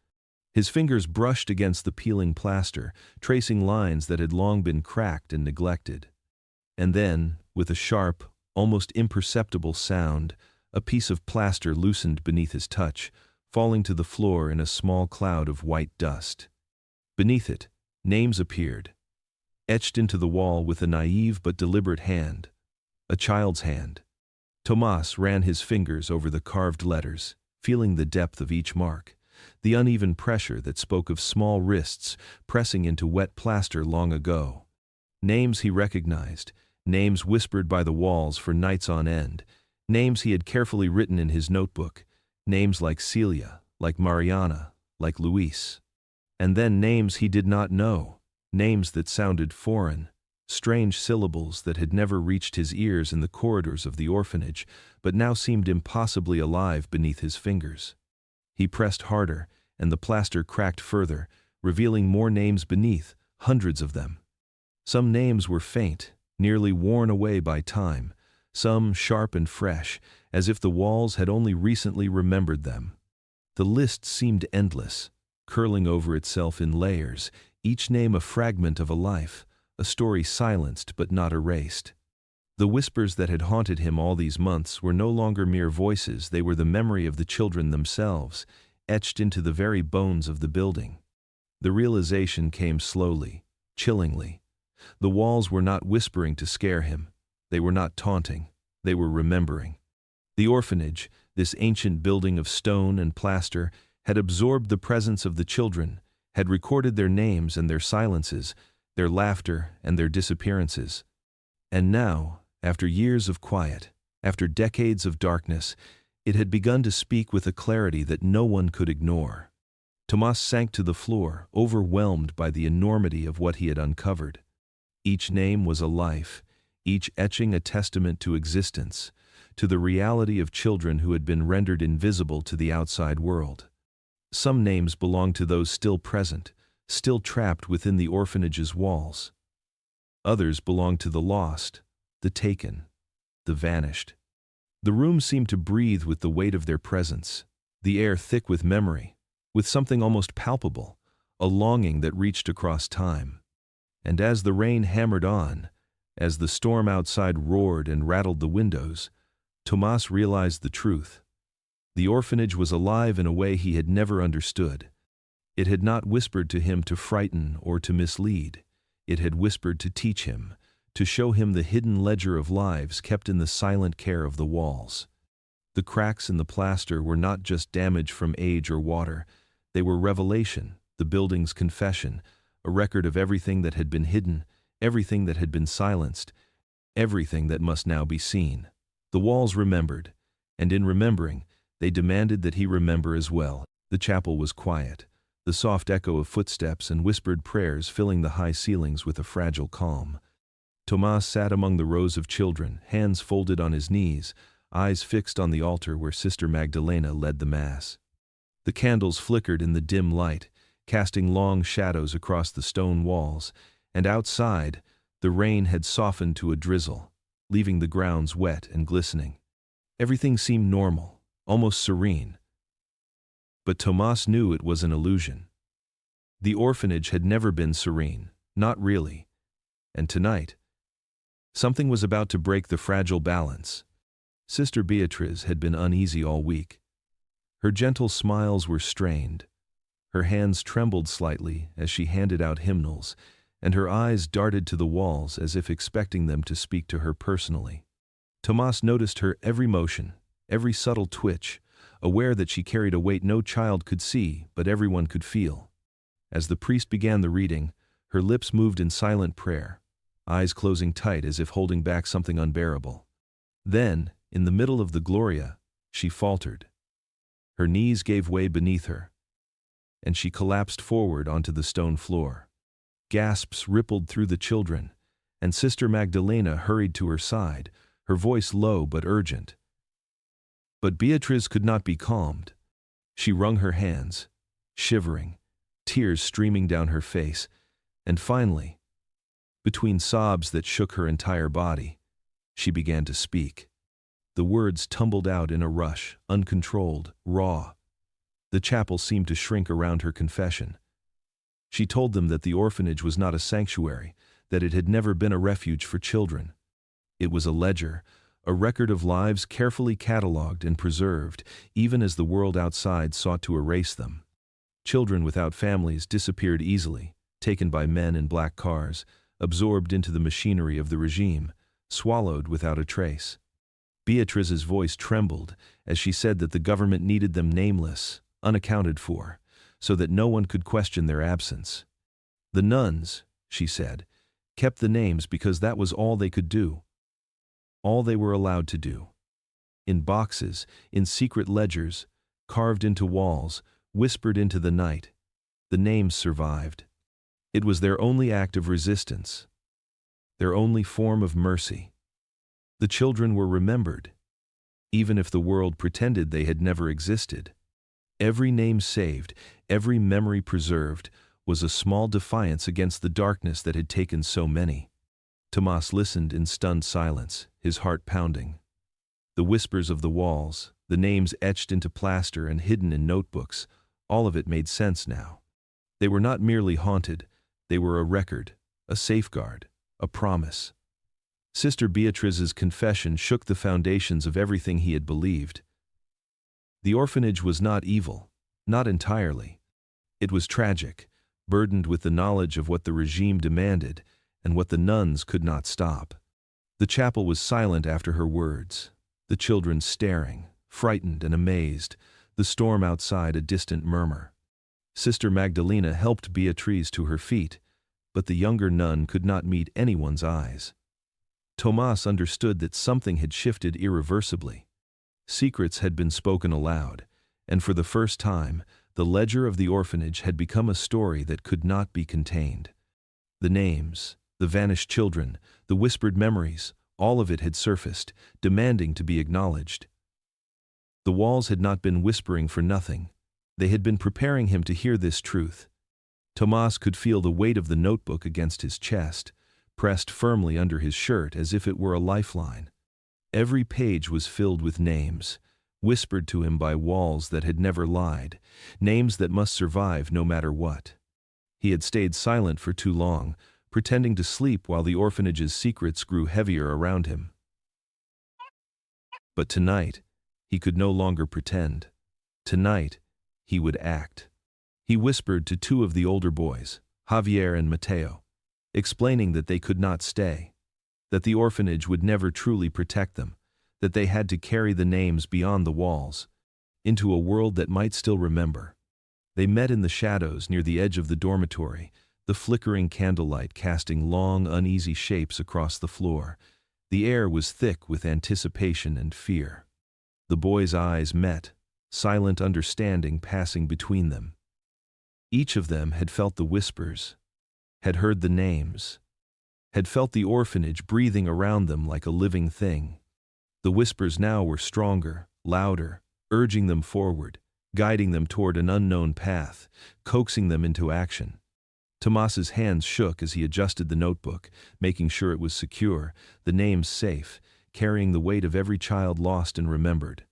His fingers brushed against the peeling plaster, tracing lines that had long been cracked and neglected. And then, with a sharp, almost imperceptible sound, a piece of plaster loosened beneath his touch, falling to the floor in a small cloud of white dust. Beneath it, names appeared, etched into the wall with a naive but deliberate hand, a child's hand. Tomás ran his fingers over the carved letters, feeling the depth of each mark, the uneven pressure that spoke of small wrists pressing into wet plaster long ago. Names he recognized, names whispered by the walls for nights on end, names he had carefully written in his notebook, names like Celia, like Mariana, like Luis. And then names he did not know, names that sounded foreign, strange syllables that had never reached his ears in the corridors of the orphanage, but now seemed impossibly alive beneath his fingers. He pressed harder, and the plaster cracked further, revealing more names beneath, hundreds of them. Some names were faint, nearly worn away by time, some sharp and fresh, as if the walls had only recently remembered them. The list seemed endless, curling over itself in layers, each name a fragment of a life, a story silenced but not erased. The whispers that had haunted him all these months were no longer mere voices, they were the memory of the children themselves, etched into the very bones of the building. The realization came slowly, chillingly. The walls were not whispering to scare him. They were not taunting. They were remembering. The orphanage, this ancient building of stone and plaster, had absorbed the presence of the children, had recorded their names and their silences, their laughter and their disappearances. And now, after years of quiet, after decades of darkness, it had begun to speak with a clarity that no one could ignore. Tomás sank to the floor, overwhelmed by the enormity of what he had uncovered. Each name was a life, each etching a testament to existence, to the reality of children who had been rendered invisible to the outside world. Some names belonged to those still present, still trapped within the orphanage's walls. Others belonged to the lost, the taken, the vanished. The room seemed to breathe with the weight of their presence, the air thick with memory, with something almost palpable, a longing that reached across time. And as the rain hammered on, as the storm outside roared and rattled the windows, Tomás realized the truth. The orphanage was alive in a way he had never understood. It had not whispered to him to frighten or to mislead. It had whispered to teach him, to show him the hidden ledger of lives kept in the silent care of the walls. The cracks in the plaster were not just damage from age or water. They were revelation, the building's confession, a record of everything that had been hidden, everything that had been silenced, everything that must now be seen. The walls remembered, and in remembering, they demanded that he remember as well. The chapel was quiet, the soft echo of footsteps and whispered prayers filling the high ceilings with a fragile calm. Tomás sat among the rows of children, hands folded on his knees, eyes fixed on the altar where Sister Magdalena led the Mass. The candles flickered in the dim light, casting long shadows across the stone walls, and outside, the rain had softened to a drizzle, leaving the grounds wet and glistening. Everything seemed normal, almost serene. But Tomás knew it was an illusion. The orphanage had never been serene, not really. And tonight, something was about to break the fragile balance. Sister Beatriz had been uneasy all week. Her gentle smiles were strained. Her hands trembled slightly as she handed out hymnals, and her eyes darted to the walls as if expecting them to speak to her personally. Tomás noticed her every motion, every subtle twitch, aware that she carried a weight no child could see but everyone could feel. As the priest began the reading, her lips moved in silent prayer, eyes closing tight as if holding back something unbearable. Then, in the middle of the Gloria, she faltered. Her knees gave way beneath her, and she collapsed forward onto the stone floor. Gasps rippled through the children, and Sister Magdalena hurried to her side, her voice low but urgent. But Beatriz could not be calmed. She wrung her hands, shivering, tears streaming down her face, and finally, between sobs that shook her entire body, she began to speak. The words tumbled out in a rush, uncontrolled, raw. The chapel seemed to shrink around her confession. She told them that the orphanage was not a sanctuary, that it had never been a refuge for children. It was a ledger, a record of lives carefully catalogued and preserved, even as the world outside sought to erase them. Children without families disappeared easily, taken by men in black cars, absorbed into the machinery of the regime, swallowed without a trace. Beatriz's voice trembled as she said that the government needed them nameless, unaccounted for, so that no one could question their absence. The nuns, she said, kept the names because that was all they could do. All they were allowed to do. In boxes, in secret ledgers, carved into walls, whispered into the night, the names survived. It was their only act of resistance, their only form of mercy. The children were remembered, even if the world pretended they had never existed. Every name saved, every memory preserved, was a small defiance against the darkness that had taken so many. Tomás listened in stunned silence, his heart pounding. The whispers of the walls, the names etched into plaster and hidden in notebooks, all of it made sense now. They were not merely haunted, they were a record, a safeguard, a promise. Sister Beatriz's confession shook the foundations of everything he had believed. The orphanage was not evil, not entirely. It was tragic, burdened with the knowledge of what the regime demanded and what the nuns could not stop. The chapel was silent after her words, the children staring, frightened and amazed, the storm outside a distant murmur. Sister Magdalena helped Beatriz to her feet, but the younger nun could not meet anyone's eyes. Tomás understood that something had shifted irreversibly. Secrets had been spoken aloud, and for the first time, the ledger of the orphanage had become a story that could not be contained. The names, the vanished children, the whispered memories, all of it had surfaced, demanding to be acknowledged. The walls had not been whispering for nothing. They had been preparing him to hear this truth. Tomás could feel the weight of the notebook against his chest, pressed firmly under his shirt as if it were a lifeline. Every page was filled with names, whispered to him by walls that had never lied, names that must survive no matter what. He had stayed silent for too long, pretending to sleep while the orphanage's secrets grew heavier around him. But tonight, he could no longer pretend. Tonight, he would act. He whispered to two of the older boys, Javier and Mateo, explaining that they could not stay, that the orphanage would never truly protect them, that they had to carry the names beyond the walls, into a world that might still remember. They met in the shadows near the edge of the dormitory, the flickering candlelight casting long, uneasy shapes across the floor. The air was thick with anticipation and fear. The boys' eyes met, silent understanding passing between them. Each of them had felt the whispers, had heard the names, had felt the orphanage breathing around them like a living thing. The whispers now were stronger, louder, urging them forward, guiding them toward an unknown path, coaxing them into action. Tomás's hands shook as he adjusted the notebook, making sure it was secure, the names safe, carrying the weight of every child lost and remembered.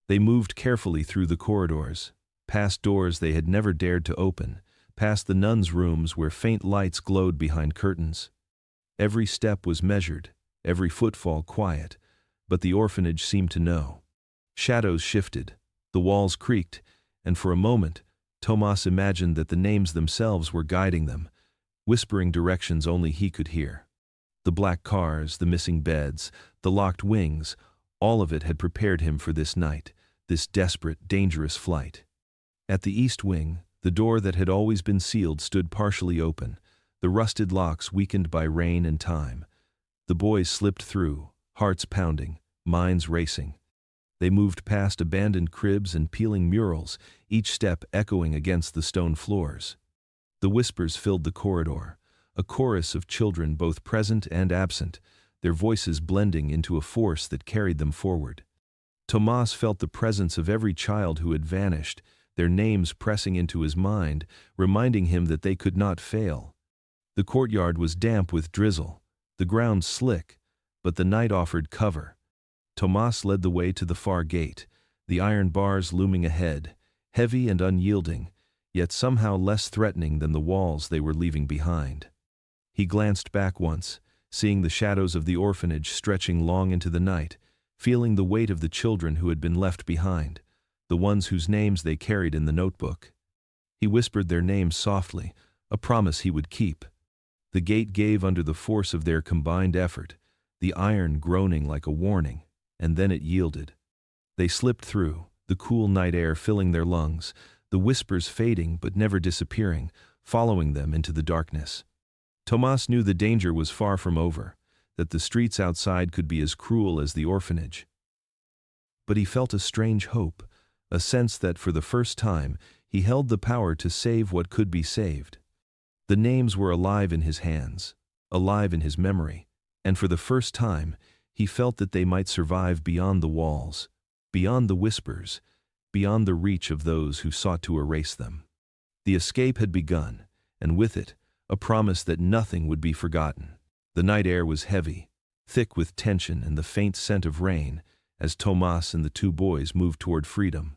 They moved carefully through the corridors, past doors they had never dared to open, past the nuns' rooms where faint lights glowed behind curtains. Every step was measured, every footfall quiet, but the orphanage seemed to know. Shadows shifted, the walls creaked, and for a moment, Tomás imagined that the names themselves were guiding them, whispering directions only he could hear. The black cars, the missing beds, the locked wings, all of it had prepared him for this night, this desperate, dangerous flight. At the east wing, the door that had always been sealed stood partially open, the rusted locks weakened by rain and time. The boys slipped through, hearts pounding, minds racing. They moved past abandoned cribs and peeling murals, each step echoing against the stone floors. The whispers filled the corridor, a chorus of children both present and absent, their voices blending into a force that carried them forward. Tomás felt the presence of every child who had vanished, their names pressing into his mind, reminding him that they could not fail. The courtyard was damp with drizzle, the ground slick, but the night offered cover. Tomás led the way to the far gate, the iron bars looming ahead, heavy and unyielding, yet somehow less threatening than the walls they were leaving behind. He glanced back once, seeing the shadows of the orphanage stretching long into the night, feeling the weight of the children who had been left behind, the ones whose names they carried in the notebook. He whispered their names softly, a promise he would keep. The gate gave under the force of their combined effort, the iron groaning like a warning, and then it yielded. They slipped through, the cool night air filling their lungs, the whispers fading but never disappearing, following them into the darkness. Tomás knew the danger was far from over, that the streets outside could be as cruel as the orphanage. But he felt a strange hope, a sense that for the first time he held the power to save what could be saved. The names were alive in his hands, alive in his memory, and for the first time he felt that they might survive beyond the walls, beyond the whispers, beyond the reach of those who sought to erase them. The escape had begun, and with it, a promise that nothing would be forgotten. The night air was heavy, thick with tension and the faint scent of rain, as Tomás and the two boys moved toward freedom.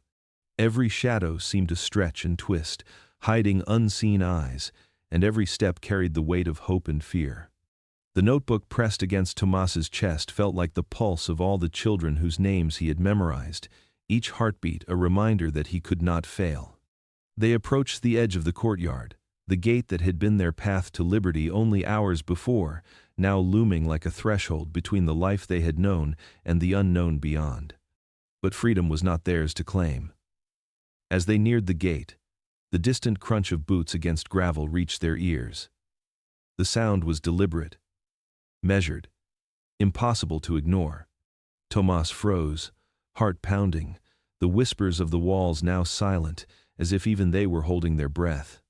Every shadow seemed to stretch and twist, hiding unseen eyes, and every step carried the weight of hope and fear. The notebook pressed against Tomás's chest felt like the pulse of all the children whose names he had memorized, each heartbeat a reminder that he could not fail. They approached the edge of the courtyard, the gate that had been their path to liberty only hours before, now looming like a threshold between the life they had known and the unknown beyond. But freedom was not theirs to claim. As they neared the gate, the distant crunch of boots against gravel reached their ears. The sound was deliberate, measured, impossible to ignore. Tomás froze, heart pounding, the whispers of the walls now silent, as if even they were holding their breath.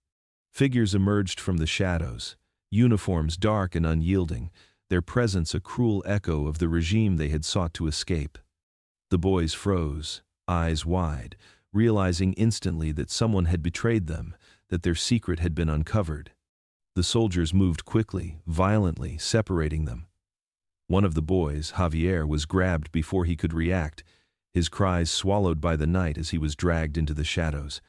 Figures emerged from the shadows, uniforms dark and unyielding, their presence a cruel echo of the regime they had sought to escape. The boys froze, eyes wide, realizing instantly that someone had betrayed them, that their secret had been uncovered. The soldiers moved quickly, violently, separating them. One of the boys, Javier, was grabbed before he could react, his cries swallowed by the night as he was dragged into the shadows.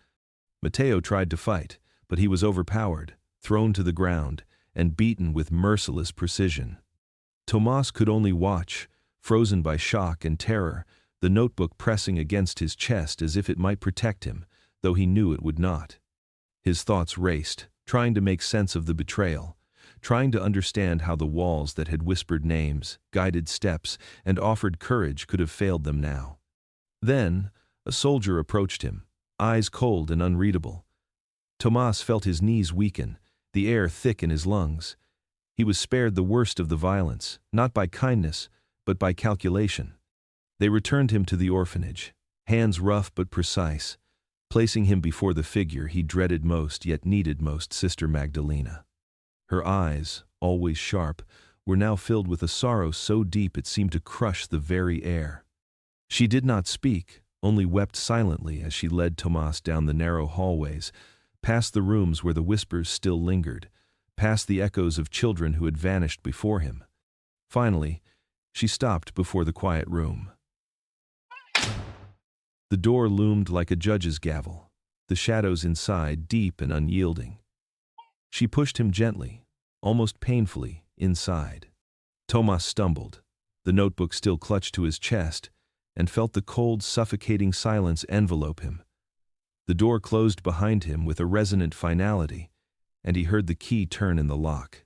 Mateo tried to fight, but he was overpowered, thrown to the ground, and beaten with merciless precision. Tomás could only watch, frozen by shock and terror, the notebook pressing against his chest as if it might protect him, though he knew it would not. His thoughts raced, trying to make sense of the betrayal, trying to understand how the walls that had whispered names, guided steps, and offered courage could have failed them now. Then, a soldier approached him, eyes cold and unreadable. Tomás felt his knees weaken, the air thick in his lungs. He was spared the worst of the violence, not by kindness, but by calculation. They returned him to the orphanage, hands rough but precise, placing him before the figure he dreaded most yet needed most, Sister Magdalena. Her eyes, always sharp, were now filled with a sorrow so deep it seemed to crush the very air. She did not speak, only wept silently as she led Tomás down the narrow hallways, past the rooms where the whispers still lingered, past the echoes of children who had vanished before him. Finally, she stopped before the quiet room. The door loomed like a judge's gavel, the shadows inside deep and unyielding. She pushed him gently, almost painfully, inside. Tomás stumbled, the notebook still clutched to his chest, and felt the cold, suffocating silence envelope him. The door closed behind him with a resonant finality, and he heard the key turn in the lock.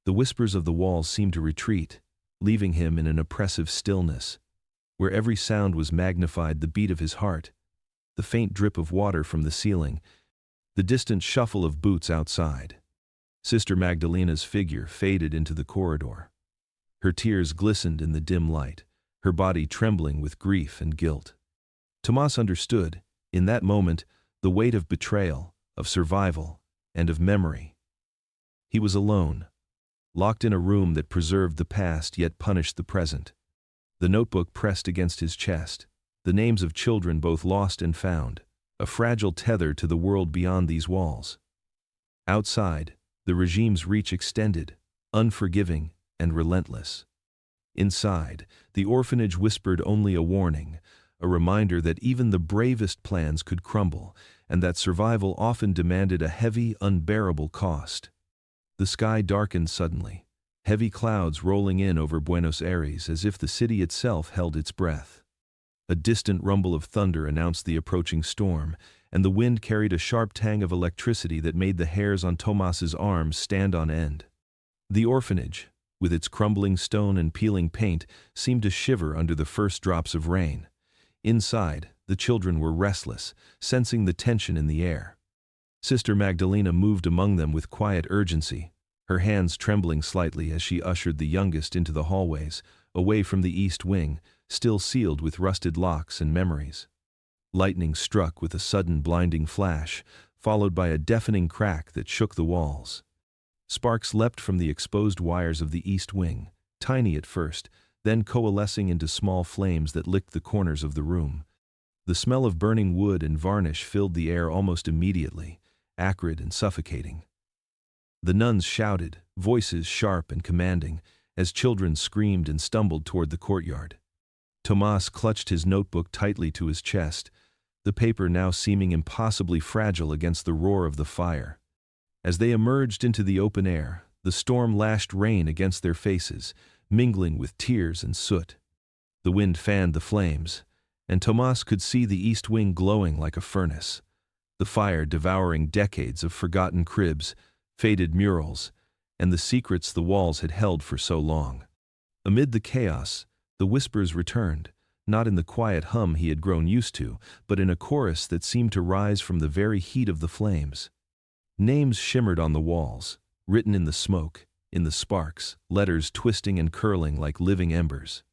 The whispers of the walls seemed to retreat, leaving him in an oppressive stillness, where every sound was magnified, the beat of his heart, the faint drip of water from the ceiling, the distant shuffle of boots outside. Sister Magdalena's figure faded into the corridor. Her tears glistened in the dim light, her body trembling with grief and guilt. Tomás understood, in that moment, the weight of betrayal, of survival, and of memory. He was alone, locked in a room that preserved the past yet punished the present. The notebook pressed against his chest, the names of children both lost and found, a fragile tether to the world beyond these walls. Outside, the regime's reach extended, unforgiving and relentless. Inside, the orphanage whispered only a warning, a reminder that even the bravest plans could crumble, and that survival often demanded a heavy, unbearable cost. The sky darkened suddenly, heavy clouds rolling in over Buenos Aires as if the city itself held its breath. A distant rumble of thunder announced the approaching storm, and the wind carried a sharp tang of electricity that made the hairs on Tomás's arms stand on end. The orphanage, with its crumbling stone and peeling paint, seemed to shiver under the first drops of rain. Inside, the children were restless, sensing the tension in the air. Sister Magdalena moved among them with quiet urgency, her hands trembling slightly as she ushered the youngest into the hallways, away from the east wing, still sealed with rusted locks and memories. Lightning struck with a sudden blinding flash, followed by a deafening crack that shook the walls. Sparks leapt from the exposed wires of the east wing, tiny at first, then coalescing into small flames that licked the corners of the room. The smell of burning wood and varnish filled the air almost immediately, acrid and suffocating. The nuns shouted, voices sharp and commanding, as children screamed and stumbled toward the courtyard. Tomás clutched his notebook tightly to his chest, the paper now seeming impossibly fragile against the roar of the fire. As they emerged into the open air, the storm lashed rain against their faces, mingling with tears and soot. The wind fanned the flames, and Tomás could see the east wing glowing like a furnace, the fire devouring decades of forgotten cribs, faded murals, and the secrets the walls had held for so long. Amid the chaos, the whispers returned, not in the quiet hum he had grown used to, but in a chorus that seemed to rise from the very heat of the flames. Names shimmered on the walls, written in the smoke, in the sparks, letters twisting and curling like living embers.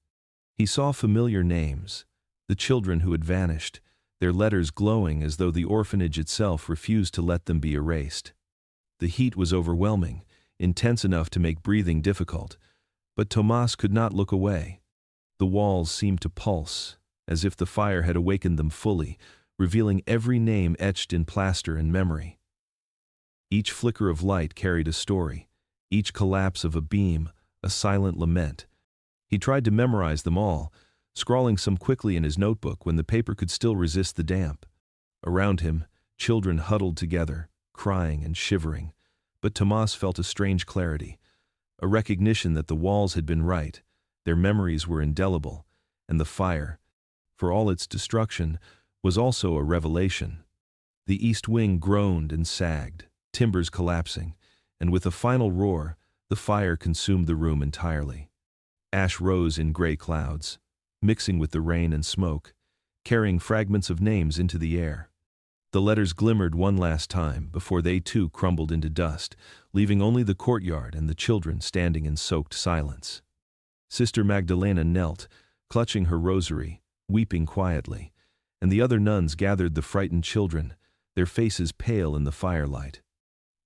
He saw familiar names, the children who had vanished, their letters glowing as though the orphanage itself refused to let them be erased. The heat was overwhelming, intense enough to make breathing difficult, but Tomás could not look away. The walls seemed to pulse, as if the fire had awakened them fully, revealing every name etched in plaster and memory. Each flicker of light carried a story, each collapse of a beam, a silent lament. He tried to memorize them all, scrawling some quickly in his notebook when the paper could still resist the damp. Around him, children huddled together, crying and shivering, but Tomás felt a strange clarity, a recognition that the walls had been right, their memories were indelible, and the fire, for all its destruction, was also a revelation. The east wing groaned and sagged, timbers collapsing, and with a final roar, the fire consumed the room entirely. Ash rose in gray clouds, mixing with the rain and smoke, carrying fragments of names into the air. The letters glimmered one last time before they too crumbled into dust, leaving only the courtyard and the children standing in soaked silence. Sister Magdalena knelt, clutching her rosary, weeping quietly, and the other nuns gathered the frightened children, their faces pale in the firelight.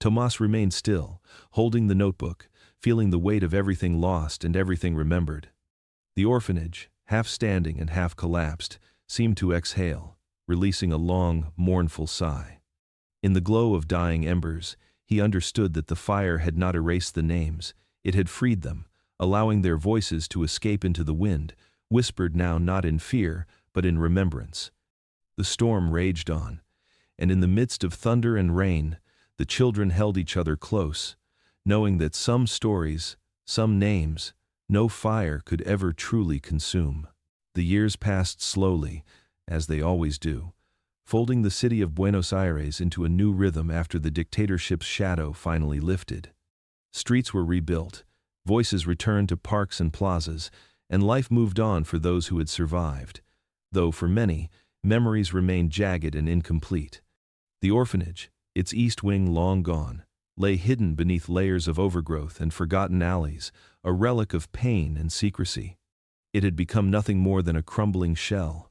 Tomás remained still, holding the notebook, feeling the weight of everything lost and everything remembered. The orphanage, half standing and half collapsed, seemed to exhale, releasing a long, mournful sigh. In the glow of dying embers, he understood that the fire had not erased the names, it had freed them, allowing their voices to escape into the wind, whispered now not in fear, but in remembrance. The storm raged on, and in the midst of thunder and rain, the children held each other close, knowing that some stories, some names, no fire could ever truly consume. The years passed slowly, as they always do, folding the city of Buenos Aires into a new rhythm after the dictatorship's shadow finally lifted. Streets were rebuilt, voices returned to parks and plazas, and life moved on for those who had survived, though for many, memories remained jagged and incomplete. The orphanage, its east wing long gone, lay hidden beneath layers of overgrowth and forgotten alleys, a relic of pain and secrecy. It had become nothing more than a crumbling shell,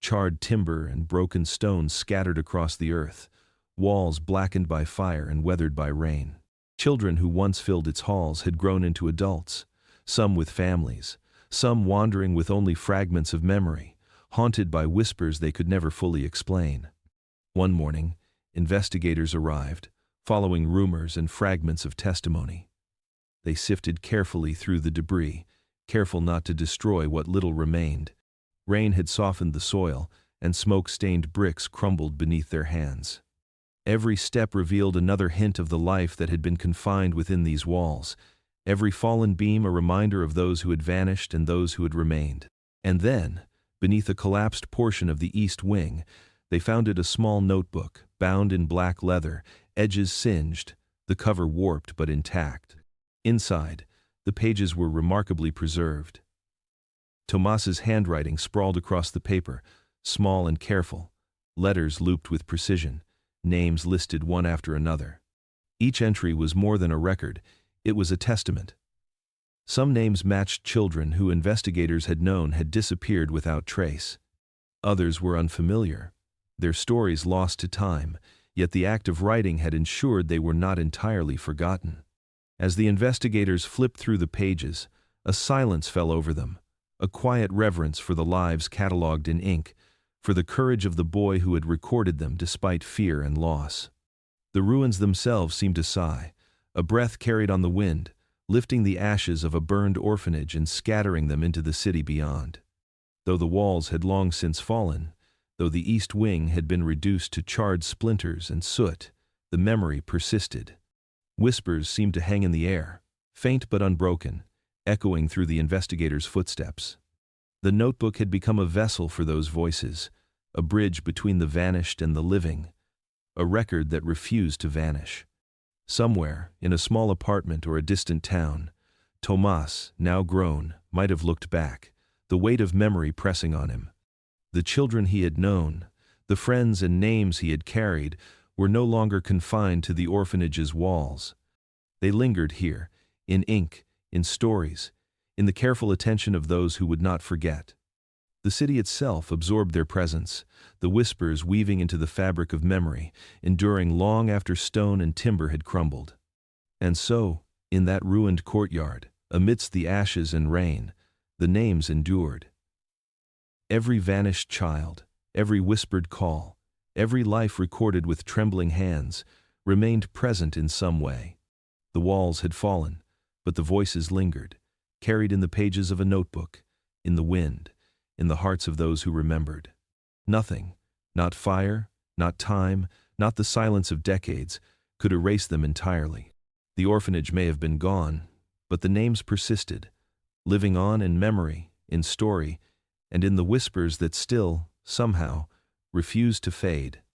charred timber and broken stones scattered across the earth, walls blackened by fire and weathered by rain. Children who once filled its halls had grown into adults, some with families, some wandering with only fragments of memory, haunted by whispers they could never fully explain. One morning, investigators arrived, following rumors and fragments of testimony. They sifted carefully through the debris, careful not to destroy what little remained. Rain had softened the soil, and smoke-stained bricks crumbled beneath their hands. Every step revealed another hint of the life that had been confined within these walls, every fallen beam a reminder of those who had vanished and those who had remained. And then, beneath a collapsed portion of the east wing, they found a small notebook, bound in black leather, edges singed, the cover warped but intact. Inside, the pages were remarkably preserved. Tomás's handwriting sprawled across the paper, small and careful, letters looped with precision, names listed one after another. Each entry was more than a record, it was a testament. Some names matched children who investigators had known had disappeared without trace. Others were unfamiliar, their stories lost to time, yet the act of writing had ensured they were not entirely forgotten. As the investigators flipped through the pages, a silence fell over them, a quiet reverence for the lives catalogued in ink, for the courage of the boy who had recorded them despite fear and loss. The ruins themselves seemed to sigh, a breath carried on the wind, lifting the ashes of a burned orphanage and scattering them into the city beyond. Though the walls had long since fallen, though the east wing had been reduced to charred splinters and soot, the memory persisted. Whispers seemed to hang in the air, faint but unbroken, echoing through the investigators' footsteps. The notebook had become a vessel for those voices, a bridge between the vanished and the living, a record that refused to vanish. Somewhere, in a small apartment or a distant town, Tomás, now grown, might have looked back, the weight of memory pressing on him. The children he had known, the friends and names he had carried, were no longer confined to the orphanage's walls. They lingered here, in ink, in stories, in the careful attention of those who would not forget. The city itself absorbed their presence, the whispers weaving into the fabric of memory, enduring long after stone and timber had crumbled. And so, in that ruined courtyard, amidst the ashes and rain, the names endured. Every vanished child, every whispered call, every life recorded with trembling hands, remained present in some way. The walls had fallen, but the voices lingered, carried in the pages of a notebook, in the wind, in the hearts of those who remembered. Nothing, not fire, not time, not the silence of decades, could erase them entirely. The orphanage may have been gone, but the names persisted, living on in memory, in story, and in the whispers that still, somehow, refused to fade.